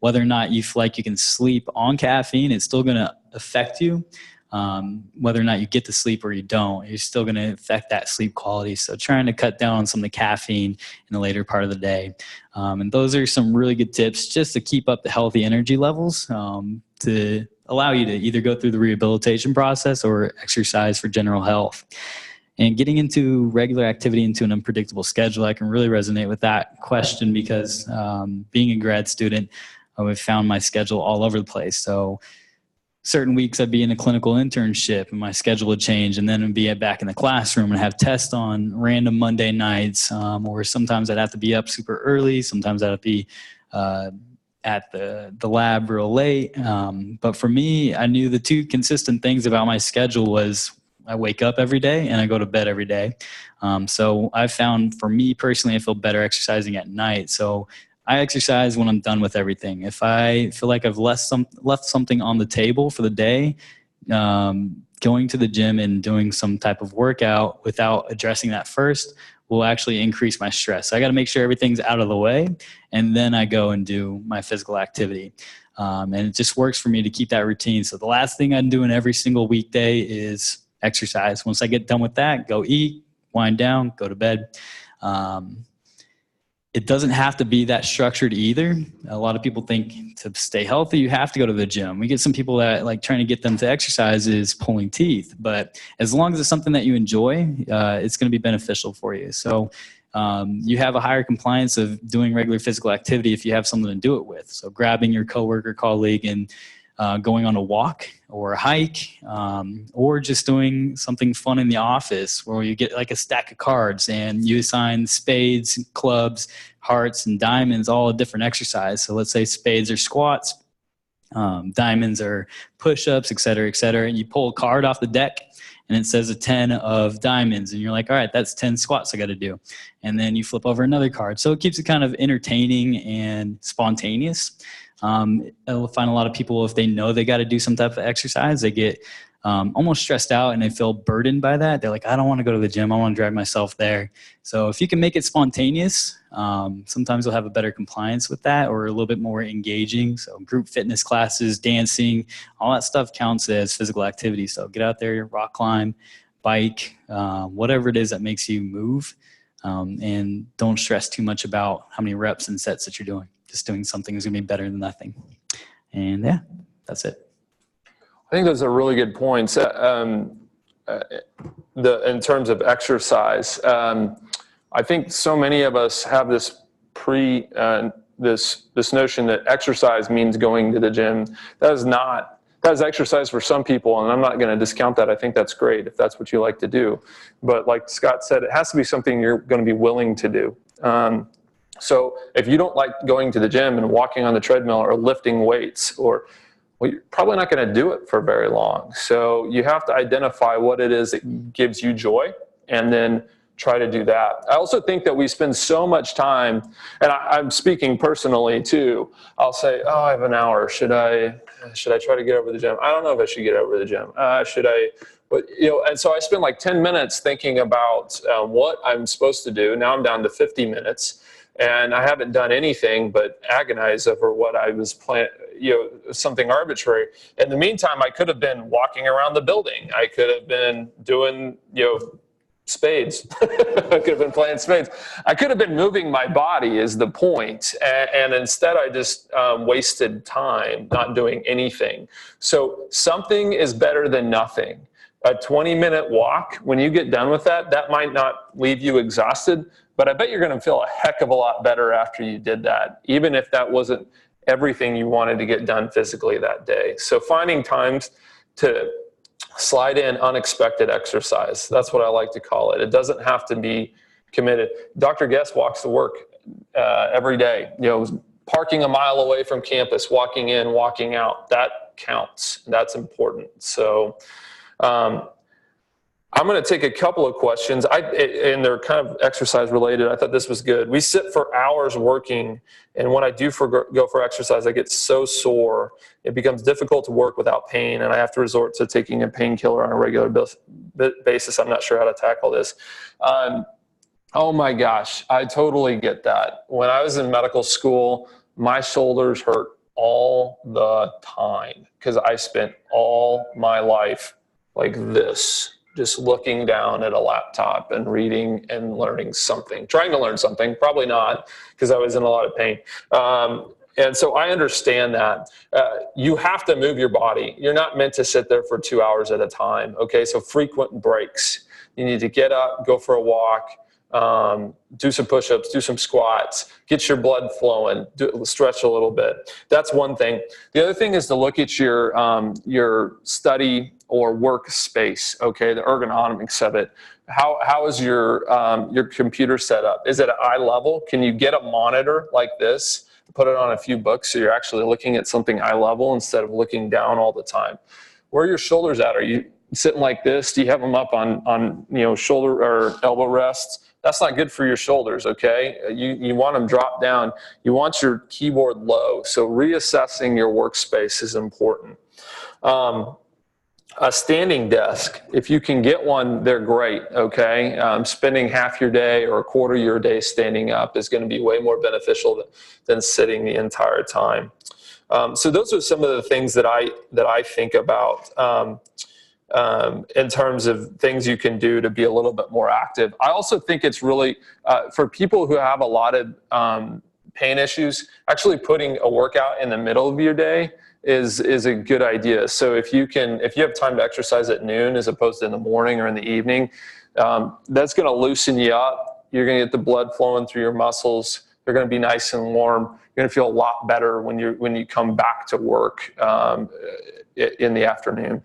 Whether or not you feel like you can sleep on caffeine, it's still going to affect you. Whether or not you get to sleep or you don't, you're still going to affect that sleep quality. So trying to cut down on some of the caffeine in the later part of the day. And those are some really good tips just to keep up the healthy energy levels, to allow you to either go through the rehabilitation process or exercise for general health. And getting into regular activity into an unpredictable schedule, I can really resonate with that question because being a grad student, I've found my schedule all over the place. So certain weeks I'd be in a clinical internship and my schedule would change, and then I'd be back in the classroom and have tests on random Monday nights, or sometimes I'd have to be up super early. Sometimes I'd be at the lab real late. But for me, I knew the two consistent things about my schedule was I wake up every day and I go to bed every day. So I found for me personally, I feel better exercising at night. So I exercise when I'm done with everything. If I feel like I've left something on the table for the day, going to the gym and doing some type of workout without addressing that first will actually increase my stress. So I got to make sure everything's out of the way, and then I go and do my physical activity. And it just works for me to keep that routine. So the last thing I'm doing every single weekday is exercise. Once I get done with that, go eat, wind down, go to bed. It doesn't have to be that structured either. A lot of people think to stay healthy, you have to go to the gym. We get some people that like trying to get them to exercise is pulling teeth, but as long as it's something that you enjoy, it's going to be beneficial for you. So you have a higher compliance of doing regular physical activity if you have someone to do it with. So grabbing your coworker, colleague, and going on a walk or a hike, or just doing something fun in the office where you get like a stack of cards and you assign spades, clubs, hearts, and diamonds, all a different exercise. So let's say spades are squats, diamonds are push-ups, et cetera, and you pull a card off the deck and it says a 10 of diamonds, and you're like, all right, that's 10 squats I got to do. And then you flip over another card. So it keeps it kind of entertaining and spontaneous. I'll find a lot of people, if they know they got to do some type of exercise, they get almost stressed out and they feel burdened by that. They're like, I don't want to go to the gym. I want to drive myself there. So if you can make it spontaneous, sometimes you'll have a better compliance with that, or a little bit more engaging. So group fitness classes, dancing, all that stuff counts as physical activity. So get out there, rock climb, bike, whatever it is that makes you move, and don't stress too much about how many reps and sets that you're doing. Just doing something is going to be better than nothing. And yeah, that's it. I think those are really good points. In terms of exercise, I think so many of us have this this notion that exercise means going to the gym. That is not. That is exercise for some people, and I'm not going to discount that. I think that's great if that's what you like to do. But like Scott said, it has to be something you're going to be willing to do. So if you don't like going to the gym and walking on the treadmill or lifting weights, well, you're probably not going to do it for very long. So you have to identify what it is that gives you joy and then try to do that. I also think that we spend so much time, and I'm speaking personally too. I'll say, oh, I have an hour. Should I try to get over to the gym? I don't know if I should get over to the gym. Should I? But, and so I spend like 10 minutes thinking about what I'm supposed to do. Now I'm down to 50 minutes. And I haven't done anything but agonize over what I was planning, something arbitrary. In the meantime, I could have been walking around the building. I could have been doing, spades. I could have been playing spades. I could have been moving my body is the point. And instead I just wasted time not doing anything. So something is better than nothing. A 20-minute walk, when you get done with that, that might not leave you exhausted, but I bet you're going to feel a heck of a lot better after you did that, even if that wasn't everything you wanted to get done physically that day. So finding times to slide in unexpected exercise, that's what I like to call it. It doesn't have to be committed. Dr. Guest walks to work every day, parking a mile away from campus, walking in, walking out, that counts. That's important. So I'm going to take a couple of questions, and they're kind of exercise related. I thought this was good. We sit for hours working, and when I do go for exercise, I get so sore. It becomes difficult to work without pain, and I have to resort to taking a painkiller on a regular basis. I'm not sure how to tackle this. Oh my gosh, I totally get that. When I was in medical school, my shoulders hurt all the time because I spent all my life like this, just looking down at a laptop and reading and learning something, trying to learn something, probably not, because I was in a lot of pain. And so I understand that. You have to move your body. You're not meant to sit there for 2 hours at a time, okay? So frequent breaks. You need to get up, go for a walk, do some push-ups, do some squats, get your blood flowing, stretch a little bit. That's one thing. The other thing is to look at your study or work space, okay, the ergonomics of it. How is your computer set up? Is it at eye level? Can you get a monitor like this, put it on a few books so you're actually looking at something eye level instead of looking down all the time? Where are your shoulders at? Are you sitting like this? Do you have them up on shoulder or elbow rests? That's not good for your shoulders, okay? You want them dropped down. You want your keyboard low. So reassessing your workspace is important. A standing desk, if you can get one, they're great, okay? Spending half your day or a quarter of your day standing up is going to be way more beneficial than sitting the entire time. So those are some of the things that I think about in terms of things you can do to be a little bit more active. I also think it's really, for people who have a lot of pain issues, actually putting a workout in the middle of your day is a good idea. So if you have time to exercise at noon as opposed to in the morning or in the evening, that's going to loosen you up. You're going to get the blood flowing through your muscles. They're going to be nice and warm. You're going to feel a lot better when you come back to work in the afternoon.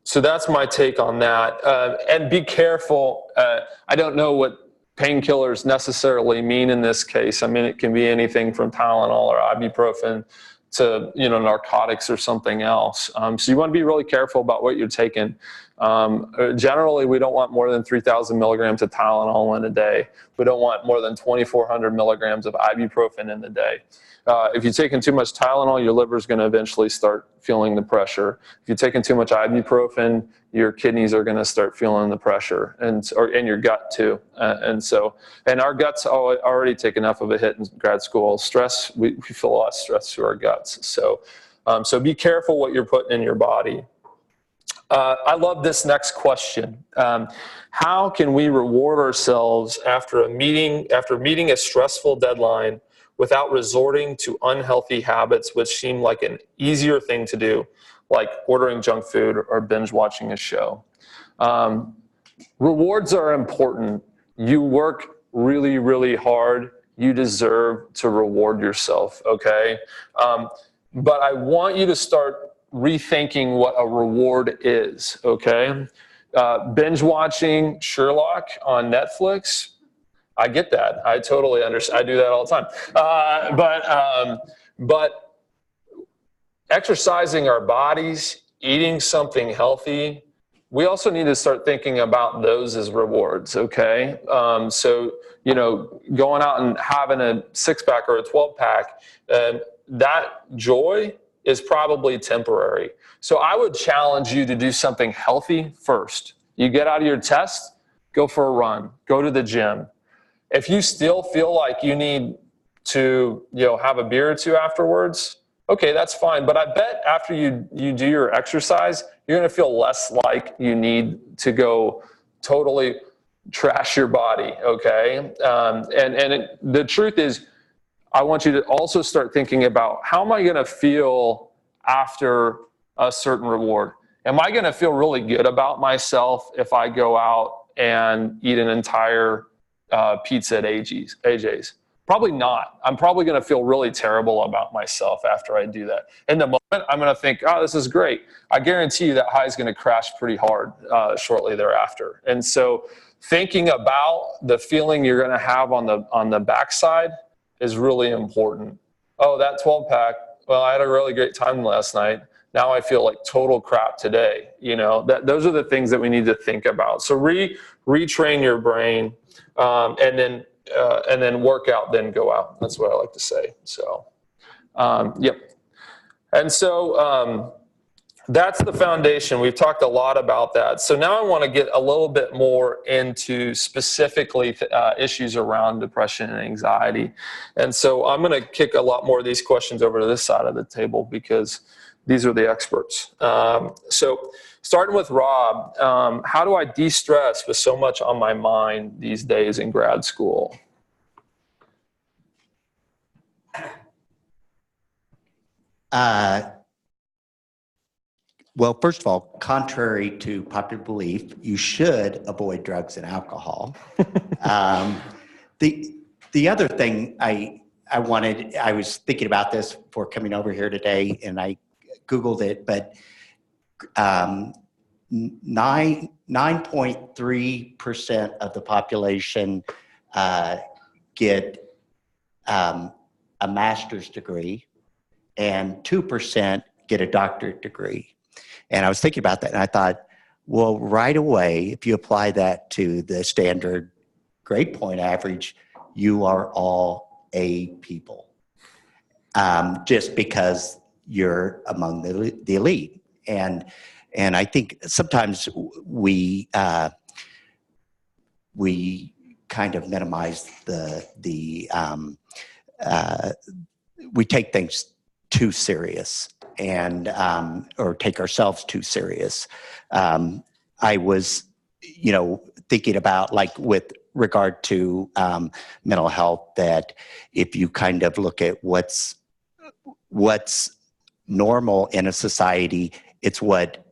So that's my take on that. And be careful. I don't know what painkillers necessarily mean in this case. I mean, it can be anything from Tylenol or ibuprofen to, narcotics or something else. So you want to be really careful about what you're taking. Generally, we don't want more than 3,000 milligrams of Tylenol in a day. We don't want more than 2,400 milligrams of ibuprofen in the day. If you're taking too much Tylenol, your liver is going to eventually start feeling the pressure. If you're taking too much ibuprofen, your kidneys are going to start feeling the pressure, and your gut too. And our guts already take enough of a hit in grad school. Stress, we feel a lot of stress through our guts. So be careful what you're putting in your body. I love this next question. How can we reward ourselves after meeting a stressful deadline without resorting to unhealthy habits which seem like an easier thing to do, like ordering junk food or binge watching a show? Rewards are important. You work really, really hard. You deserve to reward yourself, okay? But I want you to start rethinking what a reward is, okay? Binge watching Sherlock on Netflix, I get that. I totally understand. I do that all the time. But exercising our bodies, eating something healthy, we also need to start thinking about those as rewards, okay? So, going out and having a 6-pack or a 12-pack, that joy is probably temporary. So I would challenge you to do something healthy first. You get out of your test, go for a run, go to the gym. If you still feel like you need to, have a beer or two afterwards, okay, that's fine. But I bet after you do your exercise, you're going to feel less like you need to go totally trash your body, okay? The truth is, I want you to also start thinking about, how am I going to feel after a certain reward? Am I going to feel really good about myself if I go out and eat an entire pizza at AJ's? Probably not. I'm probably going to feel really terrible about myself after I do that. In the moment, I'm going to think, oh, this is great. I guarantee you that high is going to crash pretty hard shortly thereafter. And so thinking about the feeling you're going to have on the backside is really important. Oh, that 12-pack, well, I had a really great time last night. Now I feel like total crap today. Those are the things that we need to think about. So retrain your brain, and then work out, then go out. That's what I like to say. So, yep. And so that's the foundation. We've talked a lot about that. So now I want to get a little bit more into specifically issues around depression and anxiety. And so I'm going to kick a lot more of these questions over to this side of the table because these are the experts. So starting with Rob, how do I de-stress with so much on my mind these days in grad school? Well, first of all, contrary to popular belief, you should avoid drugs and alcohol. The other thing I was thinking about this before coming over here today, and I Googled it, but 9.3% of the population get a master's degree, and 2% get a doctorate degree. And I was thinking about that, and I thought, well, right away, if you apply that to the standard grade point average, you are all A people, just because you're among the elite. And I think sometimes we kind of minimize we take things too serious, and or take ourselves too serious. I was, thinking about, like, with regard to mental health, that if you kind of look at what's normal in a society, it's what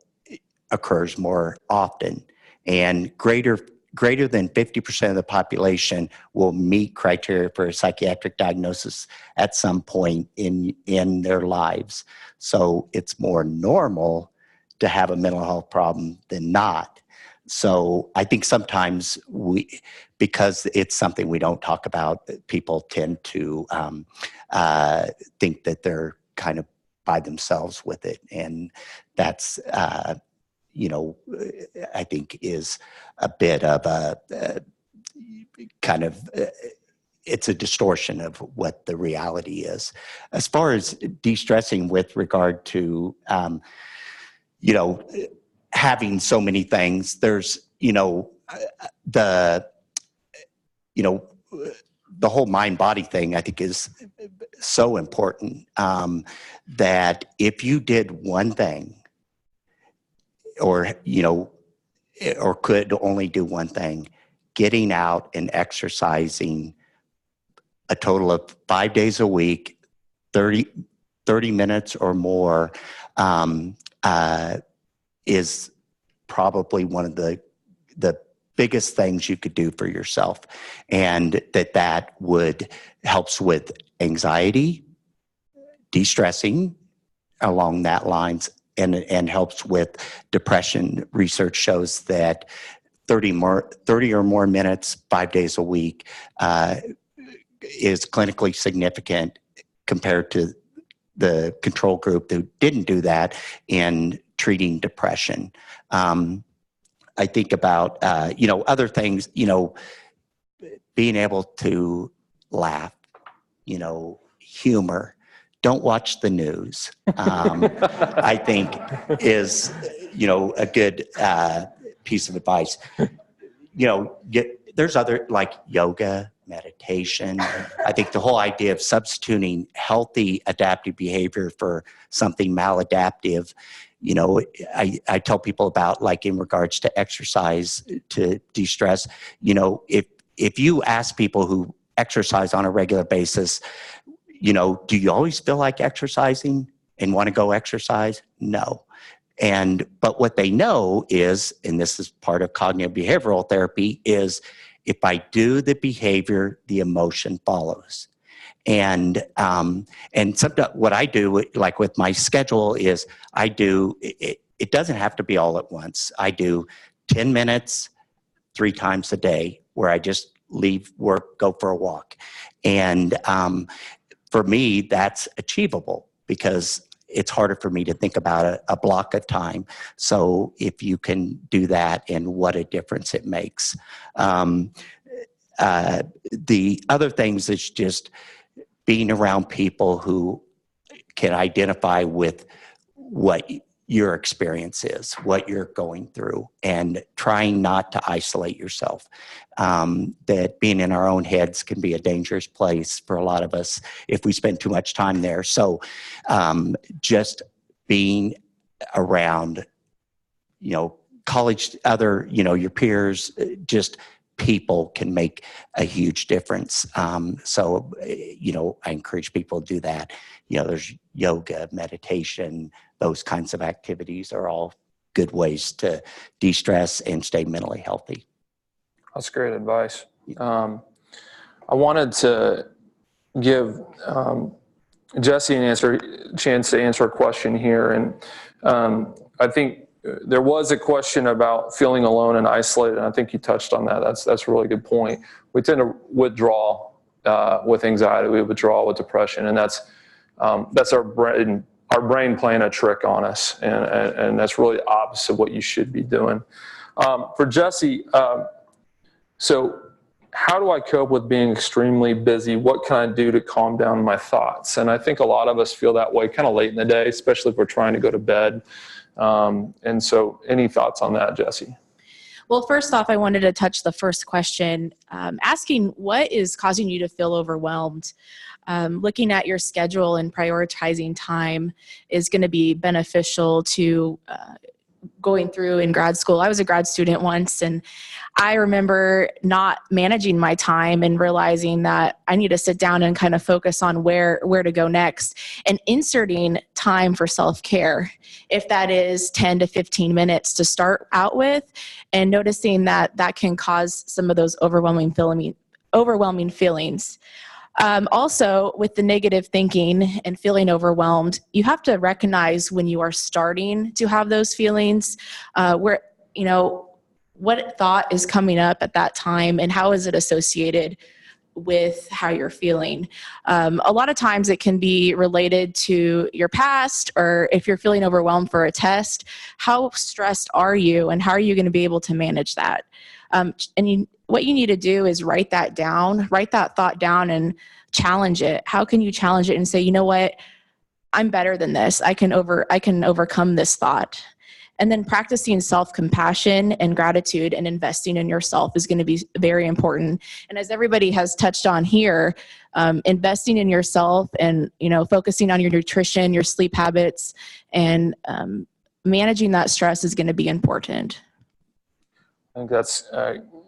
occurs more often. And greater greater than 50% of the population will meet criteria for a psychiatric diagnosis at some point in their lives. So it's more normal to have a mental health problem than not. So I think sometimes because it's something we don't talk about, people tend to think that they're kind of by themselves with it. And that's, I think is a bit of a kind of, it's a distortion of what the reality is. As far as de-stressing with regard to, having so many things, there's, the whole mind-body thing, I think, is so important, that if you did one thing, or could only do one thing, getting out and exercising a total of 5 days a week, 30 minutes or more, is probably one of the biggest things you could do for yourself. And that would helps with anxiety, de-stressing along that lines, and helps with depression. Research shows that 30 or more minutes, 5 days a week, is clinically significant compared to the control group who didn't do that in treating depression. I think about, other things, being able to laugh, humor. Don't watch the news, I think is, a good piece of advice. There's other, like yoga, meditation. I think the whole idea of substituting healthy adaptive behavior for something maladaptive, I tell people about, like, in regards to exercise to de-stress, if you ask people who exercise on a regular basis, do you always feel like exercising and want to go exercise? No. But what they know is, and this is part of cognitive behavioral therapy, is if I do the behavior, the emotion follows. And sometimes what I do, like with my schedule, is I do, it doesn't have to be all at once. I do 10 minutes 3 times a day where I just leave work, go for a walk. And for me, that's achievable because it's harder for me to think about a block of time. So if you can do that, and what a difference it makes. The other things is just being around people who can identify with what your experience is, what you're going through, and trying not to isolate yourself. That being in our own heads can be a dangerous place for a lot of us if we spend too much time there. So just being around, college, other, your peers, just people can make a huge difference. So, I encourage people to do that. There's yoga, meditation, those kinds of activities are all good ways to de-stress and stay mentally healthy. That's great advice. I wanted to give Jesse a chance to answer a question here. And I think there was a question about feeling alone and isolated, and I think you touched on that. That's a really good point. We tend to withdraw with anxiety. We withdraw with depression, and that's our brain playing a trick on us, and that's really the opposite of what you should be doing. For Jesse, so how do I cope with being extremely busy? What can I do to calm down my thoughts? And I think a lot of us feel that way kind of late in the day, especially if we're trying to go to bed. And so any thoughts on that, Jesse? Well, first off, I wanted to touch the first question, asking what is causing you to feel overwhelmed. Looking at your schedule and prioritizing time is going to be beneficial to going through in grad school. I was a grad student once, and I remember not managing my time and realizing that I need to sit down and kind of focus on where to go next, and inserting time for self-care, if that is 10 to 15 minutes to start out with, and noticing that that can cause some of those overwhelming feelings. Also, with the negative thinking and feeling overwhelmed, you have to recognize when you are starting to have those feelings, where, what thought is coming up at that time and how is it associated with how you're feeling. A lot of times it can be related to your past, or if you're feeling overwhelmed for a test, how stressed are you and how are you going to be able to manage that? What you need to do is write that thought down and challenge it. How can you challenge it and say, you know what, I'm better than this. I can overcome this thought. And then practicing self-compassion and gratitude and investing in yourself is going to be very important. And as everybody has touched on here, investing in yourself and, focusing on your nutrition, your sleep habits, and managing that stress is going to be important. I think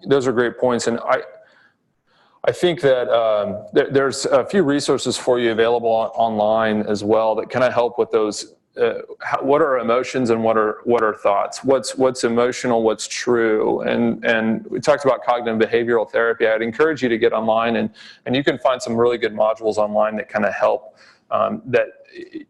those are great points. And I think that there's a few resources for you available online as well that kind of help with those. What are emotions and what are thoughts? What's emotional? What's true? And we talked about cognitive behavioral therapy. I'd encourage you to get online, and you can find some really good modules online that kind of help. That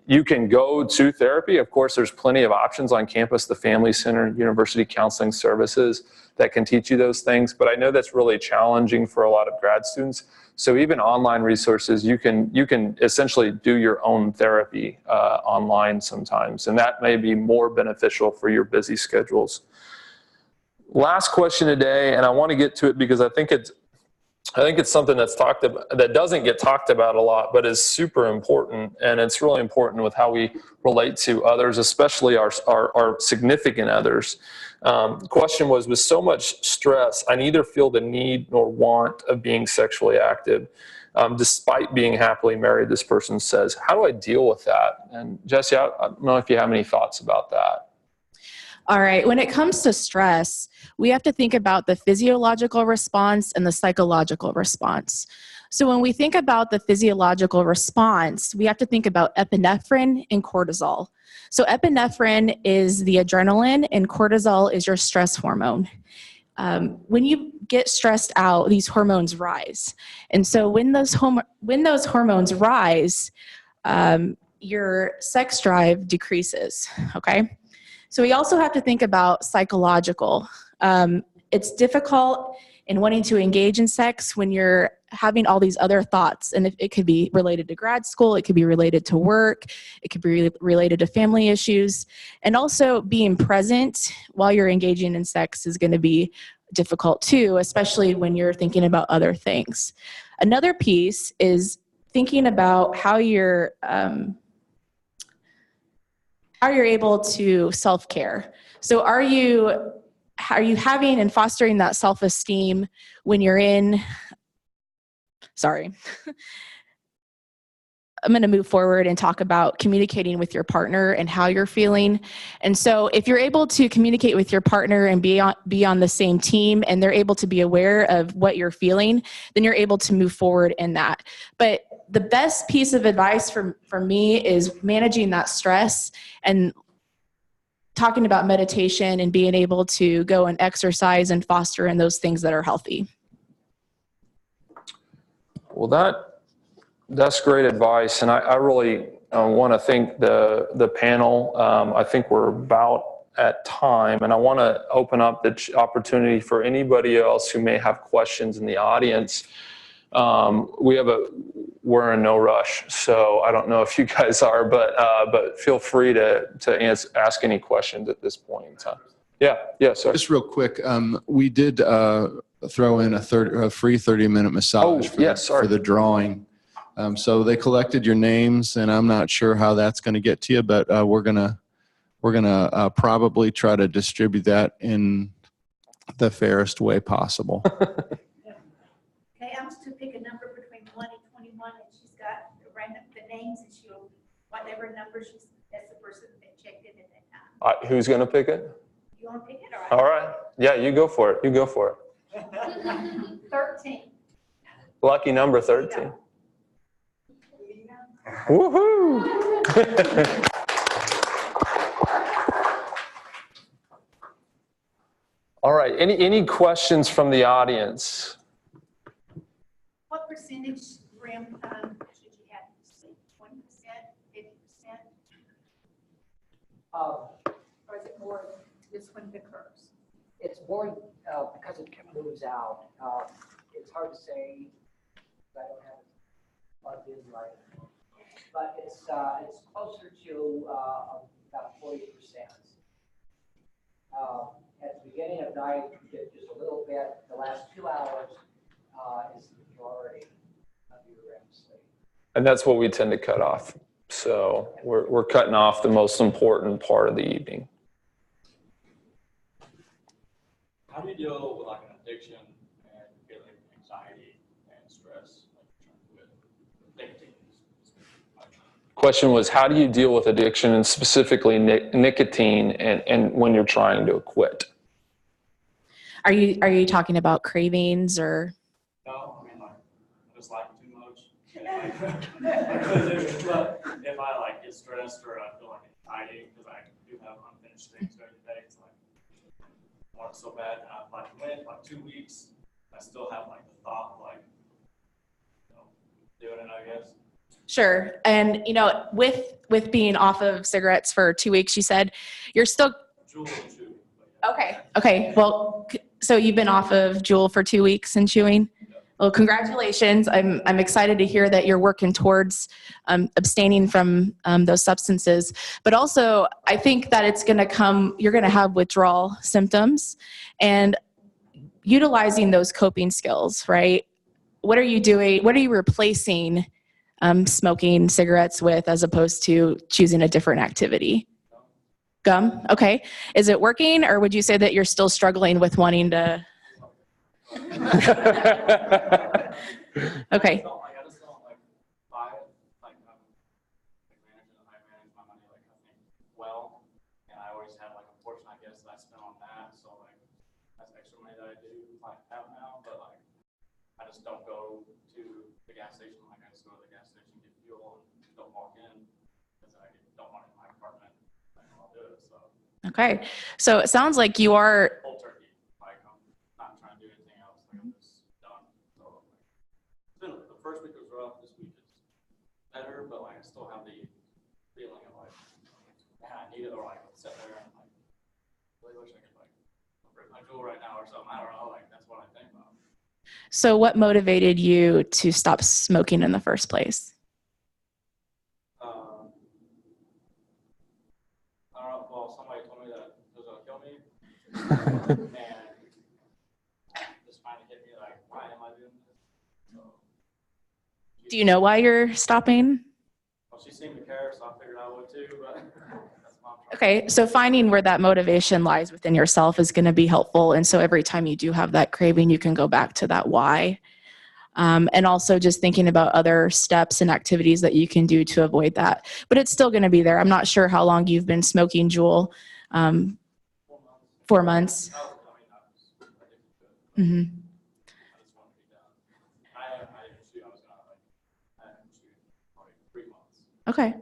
you can go to therapy. Of course, there's plenty of options on campus, the Family Center, University Counseling Services that can teach you those things. But I know that's really challenging for a lot of grad students. So even online resources, you can essentially do your own therapy online sometimes, and that may be more beneficial for your busy schedules. Last question today, and I want to get to it because I think it's something that doesn't get talked about a lot, but is super important, and it's really important with how we relate to others, especially our significant others. The question was, with so much stress, I neither feel the need nor want of being sexually active, despite being happily married, this person says. How do I deal with that? And Jesse, I don't know if you have any thoughts about that. All right. When it comes to stress, we have to think about the physiological response and the psychological response. So when we think about the physiological response, we have to think about epinephrine and cortisol. So epinephrine is the adrenaline and cortisol is your stress hormone. When you get stressed out, these hormones rise. And so when those hormones rise, your sex drive decreases, okay? So we also have to think about psychological. It's difficult in wanting to engage in sex when you're having all these other thoughts. And it could be related to grad school, it could be related to work, it could be related to family issues. And also being present while you're engaging in sex is going to be difficult too, especially when you're thinking about other things. Another piece is thinking about how you're able to self-care. So are you having and fostering that self-esteem when you're in, sorry. I'm going to move forward and talk about communicating with your partner and how you're feeling. And so if you're able to communicate with your partner and be on the same team, and they're able to be aware of what you're feeling, then you're able to move forward in that. But the best piece of advice for me is managing that stress and talking about meditation and being able to go and exercise and foster in those things that are healthy. Well, that's great advice, and I really want to thank the panel. I think we're about at time, and I want to open up the opportunity for anybody else who may have questions in the audience. We're in no rush, so I don't know if you guys are, but feel free to ask any questions at this point in time. Yeah, sorry. Just real quick, we did throw in a free 30-minute massage for the drawing. So they collected your names, and I'm not sure how that's going to get to you, but we're gonna probably try to distribute that in the fairest way possible. Okay, I'm to pick a number between 1 and 21, and she's got the names, and she'll whatever number that's the person that checked in at that time. Who's going to pick it? You want to pick it All right. Yeah, you go for it. You go for it. 13. Lucky number 13. Woohoo! All right. Any questions from the audience? What percentage REM should you have to sleep? 20%, 50%? Or is it more just when it occurs? It's more because it moves out. It's hard to say. I don't have it plugged in right now. But it's closer to about 40%. At the beginning of night, you get just a little bit. The last 2 hours is the majority of your REM sleep. And that's what we tend to cut off. So we're cutting off the most important part of the evening. How do you deal with like an addiction and feeling anxiety and stress, like with nicotine? Question was, how do you deal with addiction and specifically nicotine and when you're trying to quit? Are you talking about cravings or? No, I mean like I just like too much. And, but if I like get stressed or I feel like anxiety because I do have unfinished things during the day, it's like I want it so bad. And I like went like 2 weeks. I still have like the thought of like doing it, I guess. Sure. And, with being off of cigarettes for 2 weeks, you said you're still. Juul and chew. Okay. Well, so you've been off of Juul for 2 weeks and chewing? Well, congratulations. I'm excited to hear that you're working towards abstaining from those substances. But also, I think that you're going to have withdrawal symptoms and utilizing those coping skills, right? What are you doing? What are you replacing smoking cigarettes with as opposed to choosing a different activity? Gum? Okay. Is it working, or would you say that you're still struggling with wanting to? Okay. I just don't like buy it. Like I manage my money like I think well, and I always have like a portion I guess that I spend on that. So like that's extra money that I do like have now, but like I just don't go to the gas station. Like I just go to the gas station, get fuel, and don't walk in because I don't want it in my apartment. I'll do it. So. Okay. So it sounds like you are. Cold turkey. Like I'm not trying to do anything else. Like I'm just done. So the first week was rough. This week is better, but like I still have the feeling of like, man, I need it, or like sit there and like really wish I could like break my Juul right now or something. I don't know. Like that's what I think about. So what motivated you to stop smoking in the first place? I don't know. Well, somebody told me that it was gonna kill me, and just finally hit me like, why am I doing this? So, Do you know why you're stopping? well, she seemed to care, so I figured I would too. But that's what I'm trying. Okay, so finding where that motivation lies within yourself is going to be helpful. And so every time you do have that craving, you can go back to that why. And also just thinking about other steps and activities that you can do to avoid that. But it's still going to be there. I'm not sure how long you've been smoking Juul. 4 months. Mm-hmm. Okay.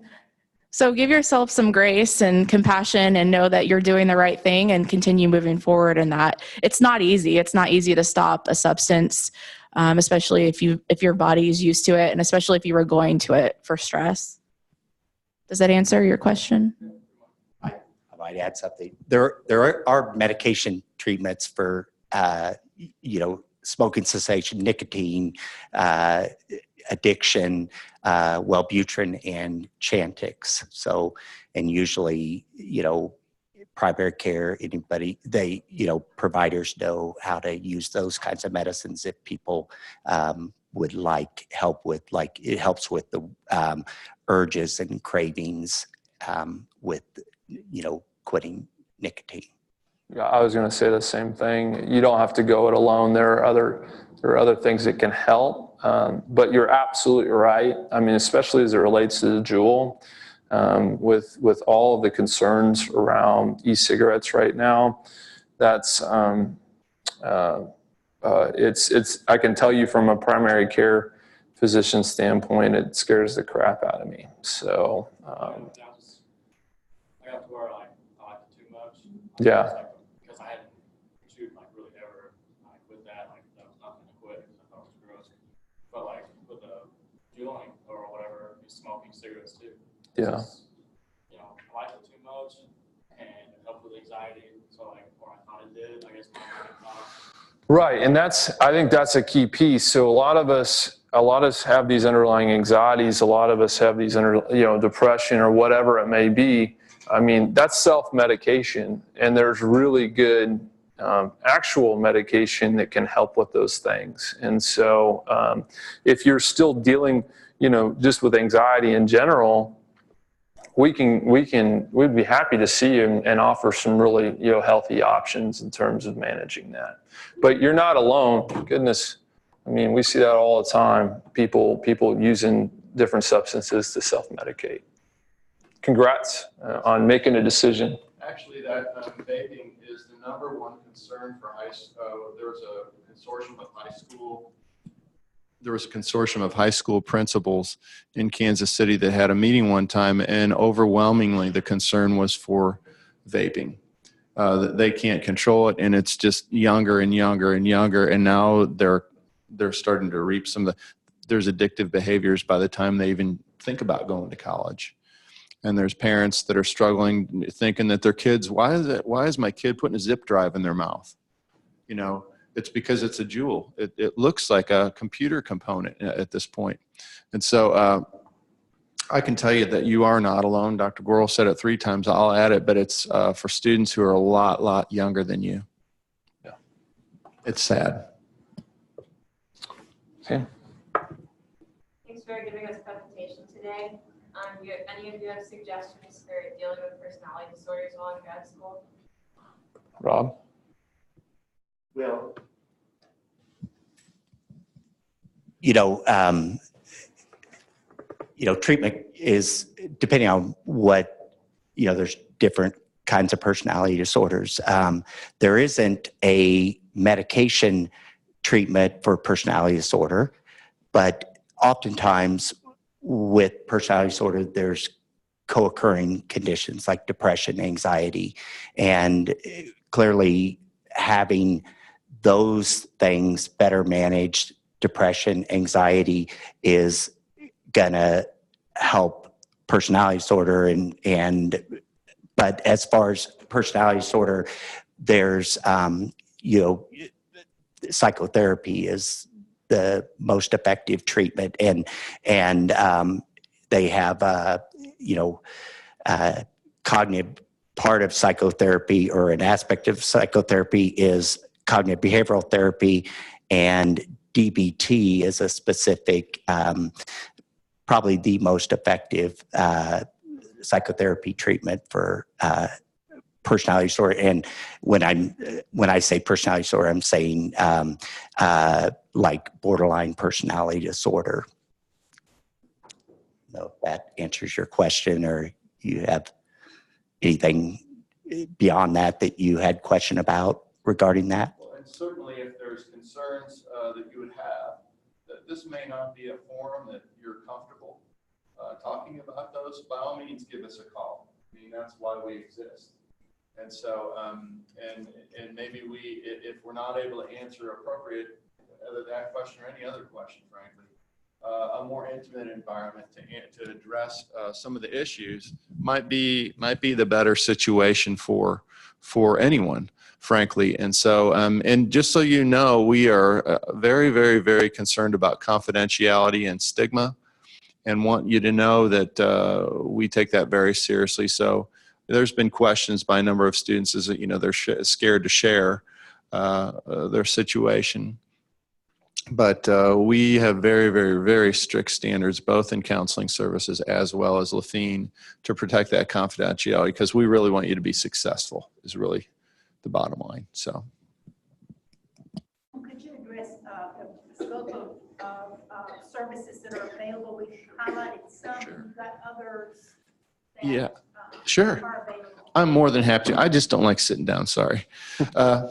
So give yourself some grace and compassion and know that you're doing the right thing and continue moving forward in that. It's not easy. It's not easy to stop a substance, especially if your body is used to it, and especially if you were going to it for stress. Does that answer your question? I might add something. There are medication treatments for smoking cessation, nicotine, addiction, Wellbutrin and Chantix. So, and usually, primary care, anybody, providers know how to use those kinds of medicines if people would like help with, like it helps with the urges and cravings with, quitting nicotine. Yeah, I was going to say the same thing. You don't have to go it alone. There are other things that can help. But you're absolutely right. I mean, especially as it relates to the Juul, with all of the concerns around e-cigarettes right now. That's it's I can tell you from a primary care physician standpoint, it scares the crap out of me. So I got to where like I liked it too much. yeah. Because I hadn't chewed like really ever like with that, like that was nothing to quit because I thought it was gross. But like with the juuling or whatever, you smoking cigarettes too. Yeah. Just, you know, I liked it too much and it helped with anxiety. So like, or I thought it did. I guess my mind thought. Right, and I think that's a key piece. So a lot of us have these underlying anxieties. A lot of us have these depression or whatever it may be. I mean, that's self-medication, and there's really good actual medication that can help with those things. And so, if you're still dealing, just with anxiety in general, we'd be happy to see you and offer some really, healthy options in terms of managing that. But you're not alone. Goodness, I mean, we see that all the time. People using different substances to self-medicate. Congrats on making a decision. Actually, that vaping is the #1 concern for there was a consortium of high school principals in Kansas City that had a meeting one time, and overwhelmingly the concern was for vaping. That they can't control it, and it's just younger and younger and younger, and now they're starting to reap there's addictive behaviors by the time they even think about going to college. And there's parents that are struggling, thinking that their kids, why is my kid putting a zip drive in their mouth? It's because it's a Juul. It looks like a computer component at this point. And so I can tell you that you are not alone. Dr. Gorel said it 3 times. I'll add it, but it's for students who are a lot younger than you. Yeah. It's sad. Okay. Thanks for giving us a presentation today. Any of you have suggestions for dealing with personality disorders while in grad school? Rob? Well, treatment is depending on what, there's different kinds of personality disorders. There isn't a medication treatment for personality disorder, but oftentimes with personality disorder, there's co-occurring conditions like depression, anxiety, and clearly having those things better managed, depression, anxiety, is gonna help personality disorder. But as far as personality disorder, there's psychotherapy is the most effective treatment, and they have cognitive part of psychotherapy, or an aspect of psychotherapy is cognitive behavioral therapy, and DBT is a specific, probably the most effective psychotherapy treatment for personality disorder. And when I say personality disorder, I'm saying like borderline personality disorder. I don't know if that answers your question, or you have anything beyond that you had question about regarding that? Well, and certainly if there's concerns that you would have, that this may not be a forum that you're comfortable talking about those, by all means, give us a call. I mean, that's why we exist. And so, and maybe if we're not able to answer appropriate, either that question or any other question, frankly, a more intimate environment to address some of the issues might be the better situation for anyone, frankly. And so, and just so you know, we are very, very, very concerned about confidentiality and stigma, and want you to know that we take that very seriously. So there's been questions by a number of students is that, they're scared to share their situation. But we have very, very, very strict standards, both in counseling services as well as Lafine, to protect that confidentiality, because we really want you to be successful is really the bottom line. So, Could you address the scope of services that are available? We highlighted some, Sure. you've got others Yeah, sure. are available? I'm more than happy to. I just don't like sitting down, sorry. So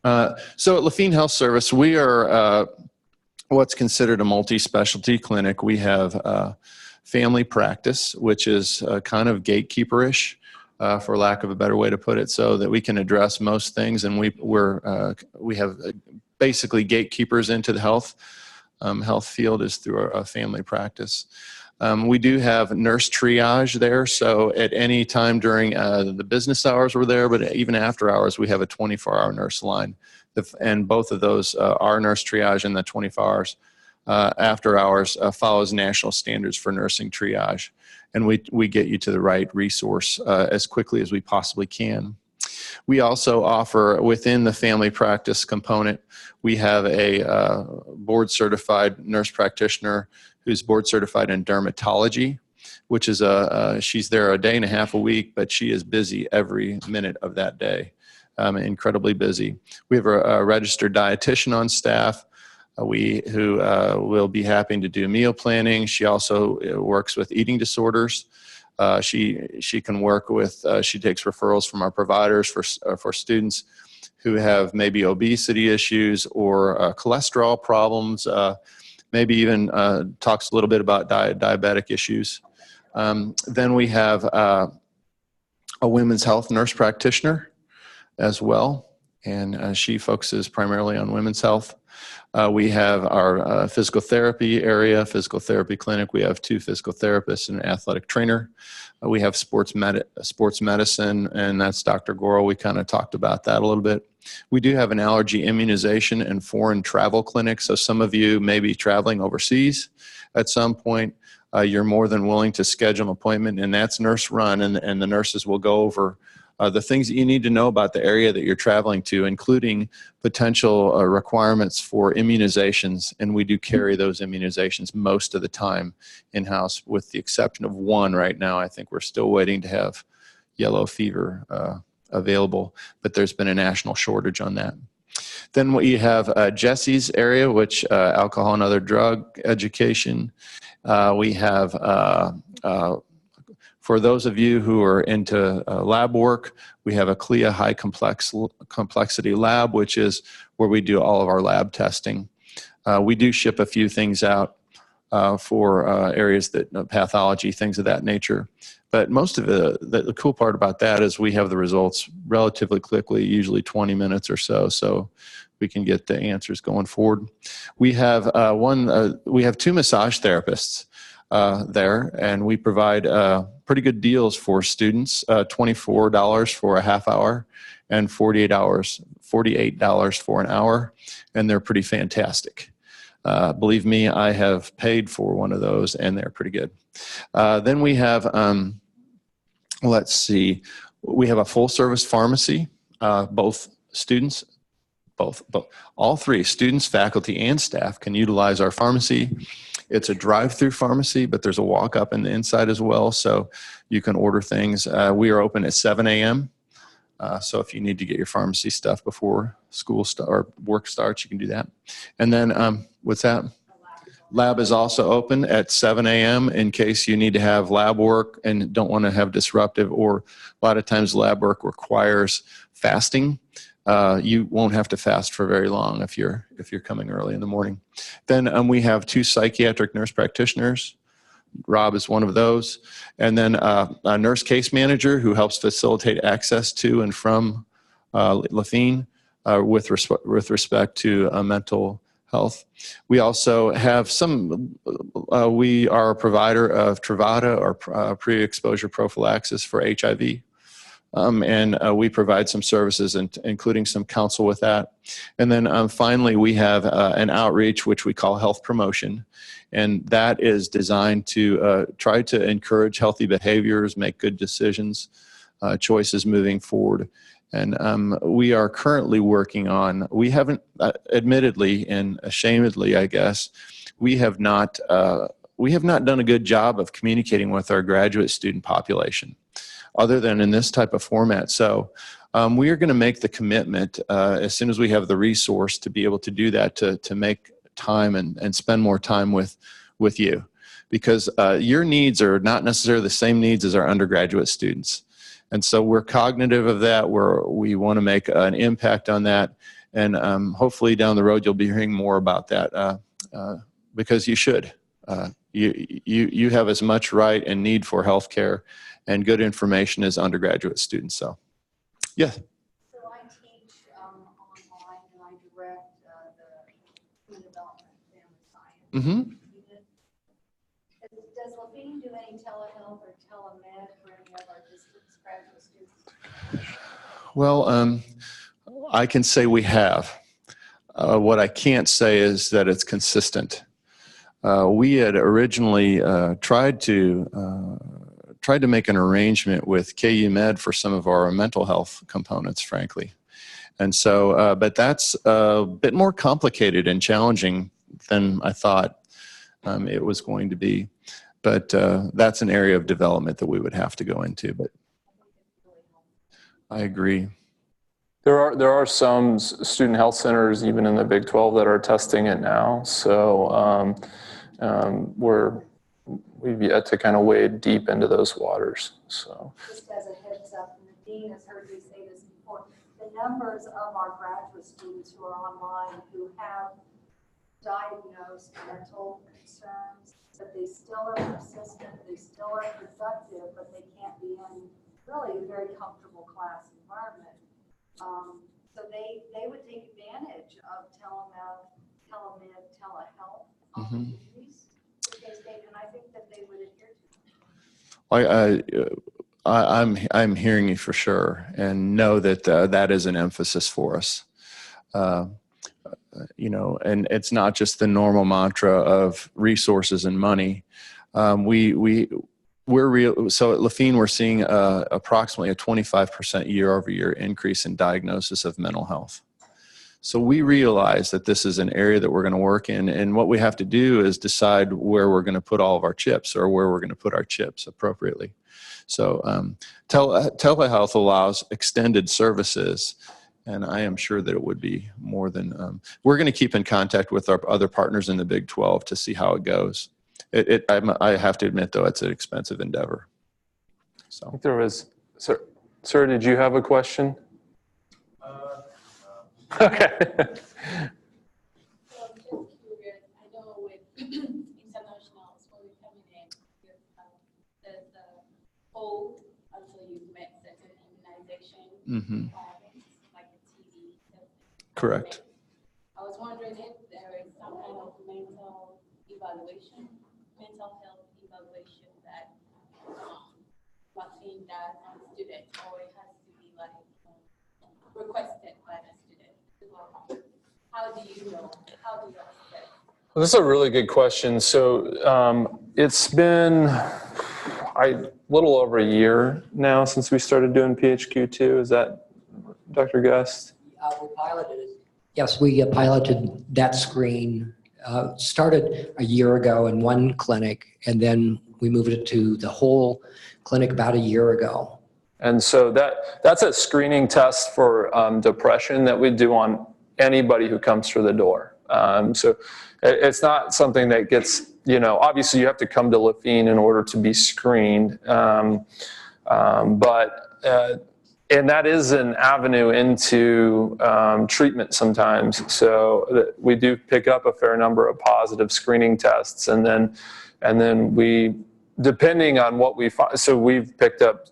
at Lafine Health Service, we are what's considered a multi-specialty clinic. We have family practice, which is kind of gatekeeperish, for lack of a better way to put it, so that we can address most things. And we have basically gatekeepers into the health field is through a family practice. We do have nurse triage there, so at any time during the business hours we're there, but even after hours we have a 24-hour nurse line. And both of those, our nurse triage and the 24 hours after hours follows national standards for nursing triage. And we get you to the right resource as quickly as we possibly can. We also offer, within the family practice component, we have a board-certified nurse practitioner who's board-certified in dermatology, which is she's there a day and a half a week, but she is busy every minute of that day, incredibly busy. We have a registered dietitian on staff who will be happy to do meal planning. She also works with eating disorders. She can work with, she takes referrals from our providers for students who have maybe obesity issues or cholesterol problems, maybe even talks a little bit about diabetic issues. Then we have a women's health nurse practitioner as well, and she focuses primarily on women's health. We have our physical therapy area, physical therapy clinic. We have 2 physical therapists and an athletic trainer. We have sports medicine, and that's Dr. Goral. We kind of talked about that a little bit. We do have an allergy immunization and foreign travel clinic. So some of you may be traveling overseas at some point. You're more than willing to schedule an appointment, and that's nurse run, and the nurses will go over the things that you need to know about the area that you're traveling to, including potential requirements for immunizations. And we do carry those immunizations most of the time in-house, with the exception of one right now. I think we're still waiting to have yellow fever available, but there's been a national shortage on that. Then we have Jesse's area, which alcohol and other drug education. We have for those of you who are into lab work, we have a CLIA high complexity lab, which is where we do all of our lab testing. We do ship a few things out for areas that pathology, things of that nature. But most of the cool part about that is we have the results relatively quickly, usually 20 minutes or so. So we can get the answers going forward. We have we have 2 massage therapists there, and we provide pretty good deals for students, $24 for a half hour and $48 for an hour, and they're pretty fantastic. Believe me, I have paid for one of those, and they're pretty good. Then we have, let's see, we have a full service pharmacy, both students, all 3 students, faculty, and staff can utilize our pharmacy. It's a drive-through pharmacy, but there's a walk-up in the inside as well, so you can order things. We are open at 7 a.m., so if you need to get your pharmacy stuff before school or work starts, you can do that. And then, what's that? Lab is also open at 7 a.m. in case you need to have lab work and don't want to have disruptive, or a lot of times lab work requires fasting. You won't have to fast for very long if you're coming early in the morning. Then we have 2 psychiatric nurse practitioners. Rob is one of those. And then a nurse case manager who helps facilitate access to and from Lafine with respect to mental health. We also have we are a provider of Truvada, or pre-exposure prophylaxis for HIV. And we provide some services, including some counsel with that. And then finally, we have an outreach, which we call health promotion. And that is designed to try to encourage healthy behaviors, make good decisions, choices moving forward. And we are currently working on, we haven't, admittedly and ashamedly, I guess, we have not done a good job of communicating with our graduate student population, other than in this type of format. So we are going to make the commitment as soon as we have the resource to be able to do that, to make time and spend more time with you. because your needs are not necessarily the same needs as our undergraduate students. And so we're cognitive of that. We want to make an impact on that. And hopefully down the road, you'll be hearing more about that because you should. You have as much right and need for healthcare and good information as undergraduate students. So, yeah. So I teach online and I direct the human development family science. Mm-hmm. Does Levine do any telehealth or telemed for any of our distance graduate students? Well, I can say we have. What I can't say is that it's consistent. We had originally tried to make an arrangement with KU Med for some of our mental health components, frankly. And so, but that's a bit more complicated and challenging than I thought it was going to be. But that's an area of development that we would have to go into. But I agree. There are some student health centers, even in the Big 12, that are testing it now. So we've yet to kind of wade deep into those waters. So Just as a heads up, and the dean has heard me say this before, the numbers of our graduate students who are online who have diagnosed mental concerns, but they still are persistent, they still are productive, but they can't be in really a very comfortable class environment. So they would take advantage of telemed, telehealth opportunities, and I think that they would adhere to. I'm hearing you for sure, and know that that is an emphasis for us. And it's not just the normal mantra of resources and money. We're real. So at Lafine, we're seeing approximately a 25% year-over-year increase in diagnosis of mental health. So we realize that this is an area that we're going to work in, and what we have to do is decide where we're going to put all of our chips, or where we're going to put our chips appropriately. So telehealth allows extended services, and I am sure that it would be more than. We're going to keep in contact with our other partners in the Big 12 to see how it goes. I have to admit, though, it's an expensive endeavor. I So think there was, sir, did you have a question? Okay. So I'm just curious, I know with international school feminine, there's a hold until you've met certain immunization requirements, like the TB. correct. I was wondering if there is some kind of mental health evaluation that Lafine does on students, or it has to be like requested by the student. How do you know? How do you assess? Well, this is a really good question. So it's been a little over a year now since we started doing PHQ2. Is that Dr. Guest? We piloted it. Yes, we piloted that screen. Started a year ago in one clinic, and then we moved it to the whole clinic about a year ago. And so that's a screening test for depression that we do on anybody who comes through the door. So it's not something that gets, obviously you have to come to Lafine in order to be screened. And that is an avenue into treatment sometimes. So we do pick up a fair number of positive screening tests. And then we, depending on what we find, so we've picked up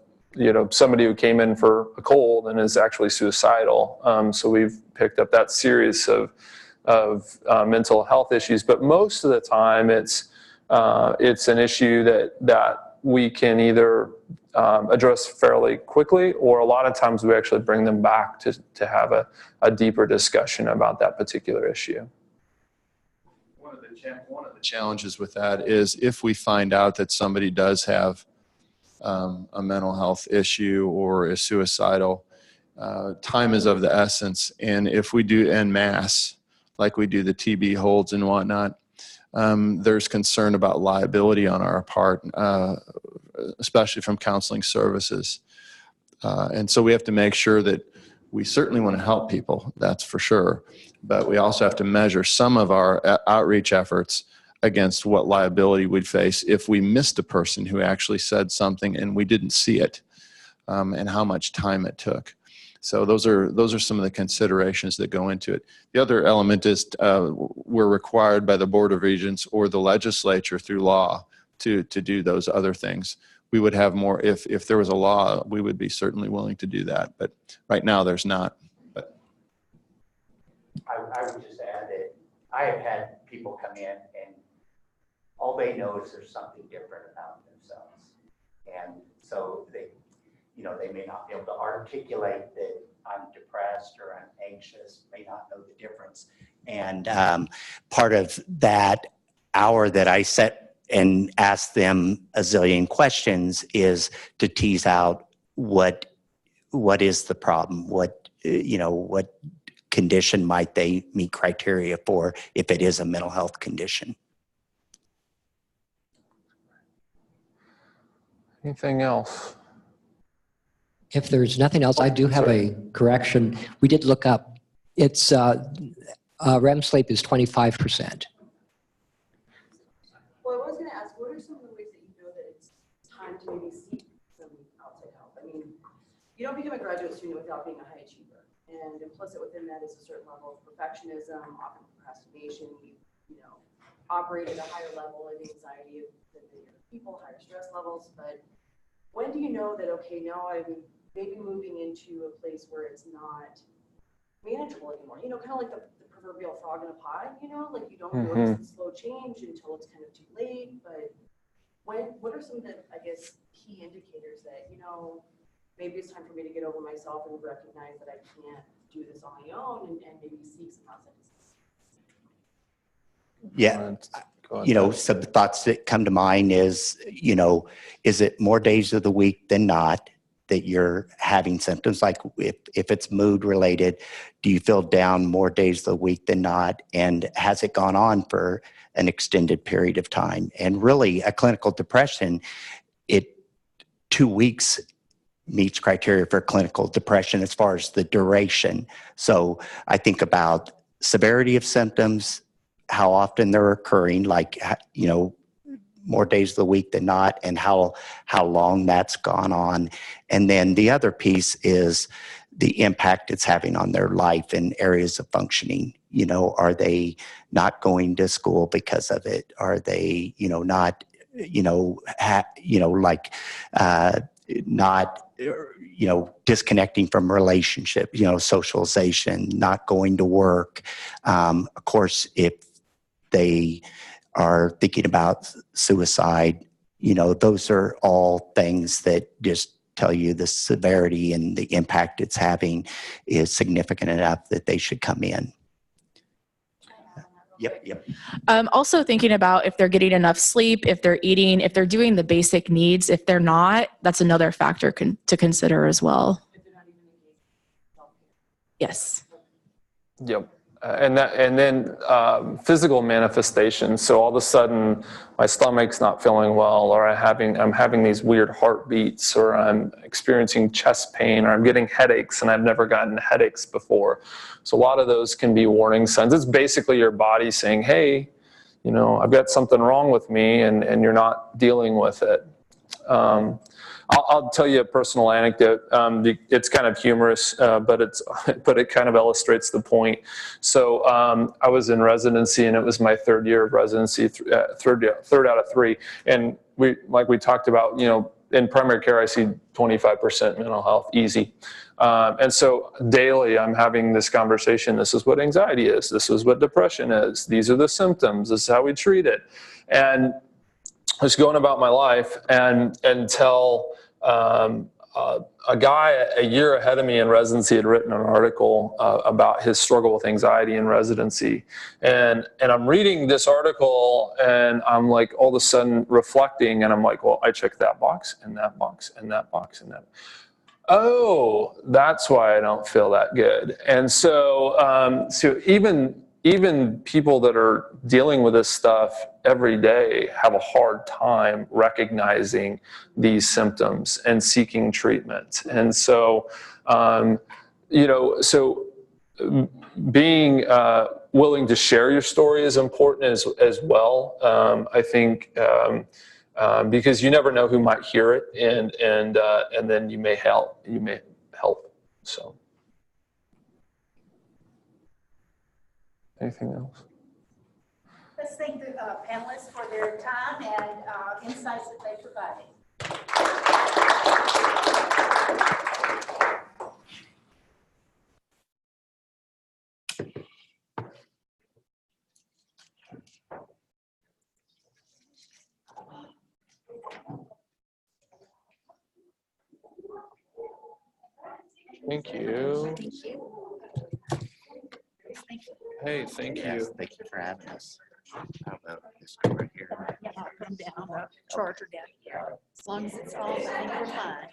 somebody who came in for a cold and is actually suicidal. So we've picked up that series of mental health issues. But most of the time, it's an issue that we can either address fairly quickly, or a lot of times we actually bring them back to have a deeper discussion about that particular issue. One of the challenges with that is if we find out that somebody does have a mental health issue or is suicidal, time is of the essence. And if we do en masse, like we do the TB holds and whatnot, there's concern about liability on our part, especially from counseling services. And so we have to make sure that we certainly want to help people, that's for sure. But we also have to measure some of our outreach efforts against what liability we'd face if we missed a person who actually said something and we didn't see it, and how much time it took. So those are some of the considerations that go into it. The other element is we're required by the Board of Regents or the legislature through law to do those other things. We would have more, if there was a law, we would be certainly willing to do that. But right now there's not. But I would just add that I have had people come in and all they know is there's something different about themselves. And so they may not be able to articulate that I'm depressed or I'm anxious, may not know the difference. And part of that hour that I set and ask them a zillion questions is to tease out what is the problem, what condition might they meet criteria for if it is a mental health condition. Anything else? If there's nothing else, I do have a correction. We did look up. It's REM sleep is 25%. Well, I was going to ask, what are some of the ways that you know that it's time to maybe seek some outside help? I mean, you don't become a graduate student without being a high achiever, and implicit within that is a certain level of perfectionism, often procrastination. You operate at a higher level of anxiety than the other people, higher stress levels. But when do you know that, okay, now I'm maybe moving into a place where it's not manageable anymore? Kind of like the proverbial frog in a pot, like you don't notice the slow change until it's kind of too late. But what are some of the, I guess, key indicators that, maybe it's time for me to get over myself and recognize that I can't do this on my own and maybe seek some outside assistance? Yeah. Some thoughts that come to mind is it more days of the week than not that you're having symptoms? Like if it's mood related, do you feel down more days of the week than not? And has it gone on for an extended period of time? And really a clinical depression, 2 weeks meets criteria for clinical depression as far as the duration. So I think about severity of symptoms, how often they're occurring, like, more days of the week than not, and how long that's gone on. And then the other piece is the impact it's having on their life and areas of functioning. Are they not going to school because of it? Are they, not, not, disconnecting from relationship, socialization, not going to work. Of course, if they are thinking about suicide, those are all things that just tell you the severity and the impact it's having is significant enough that they should come in. Yep. Also thinking about if they're getting enough sleep, if they're eating, if they're doing the basic needs. If they're not, that's another factor to consider as well. Yes. Yep. And then physical manifestations. So all of a sudden my stomach's not feeling well, or I'm having these weird heartbeats, or I'm experiencing chest pain, or I'm getting headaches, and I've never gotten headaches before. So a lot of those can be warning signs. It's basically your body saying, hey, I've got something wrong with me, and you're not dealing with it. I'll tell you a personal anecdote. It's kind of humorous, but it kind of illustrates the point. So I was in residency, and it was my third year of residency, third out of 3. And we talked about, in primary care, I see 25% mental health, easy. And so daily I'm having this conversation. This is what anxiety is. This is what depression is. These are the symptoms. This is how we treat it. And I was going about my life until a guy a year ahead of me in residency had written an article about his struggle with anxiety in residency. And I'm reading this article, and I'm like all of a sudden reflecting, and I'm like, well, I checked that box and that box and that box and that. Oh, that's why I don't feel that good. And so, so even people that are dealing with this stuff every day have a hard time recognizing these symptoms and seeking treatment. And so, so being willing to share your story is important as well. I think because you never know who might hear it, and then you may help. So, anything else? Let's thank the panelists for their time and insights that they provided. Thank you. Thank you. Thank you. Hey, thank Yes, you. thank you for having us. How about this one right here? Yeah, I'll come down, I'll charge her down here. As long as it's all, we're fine.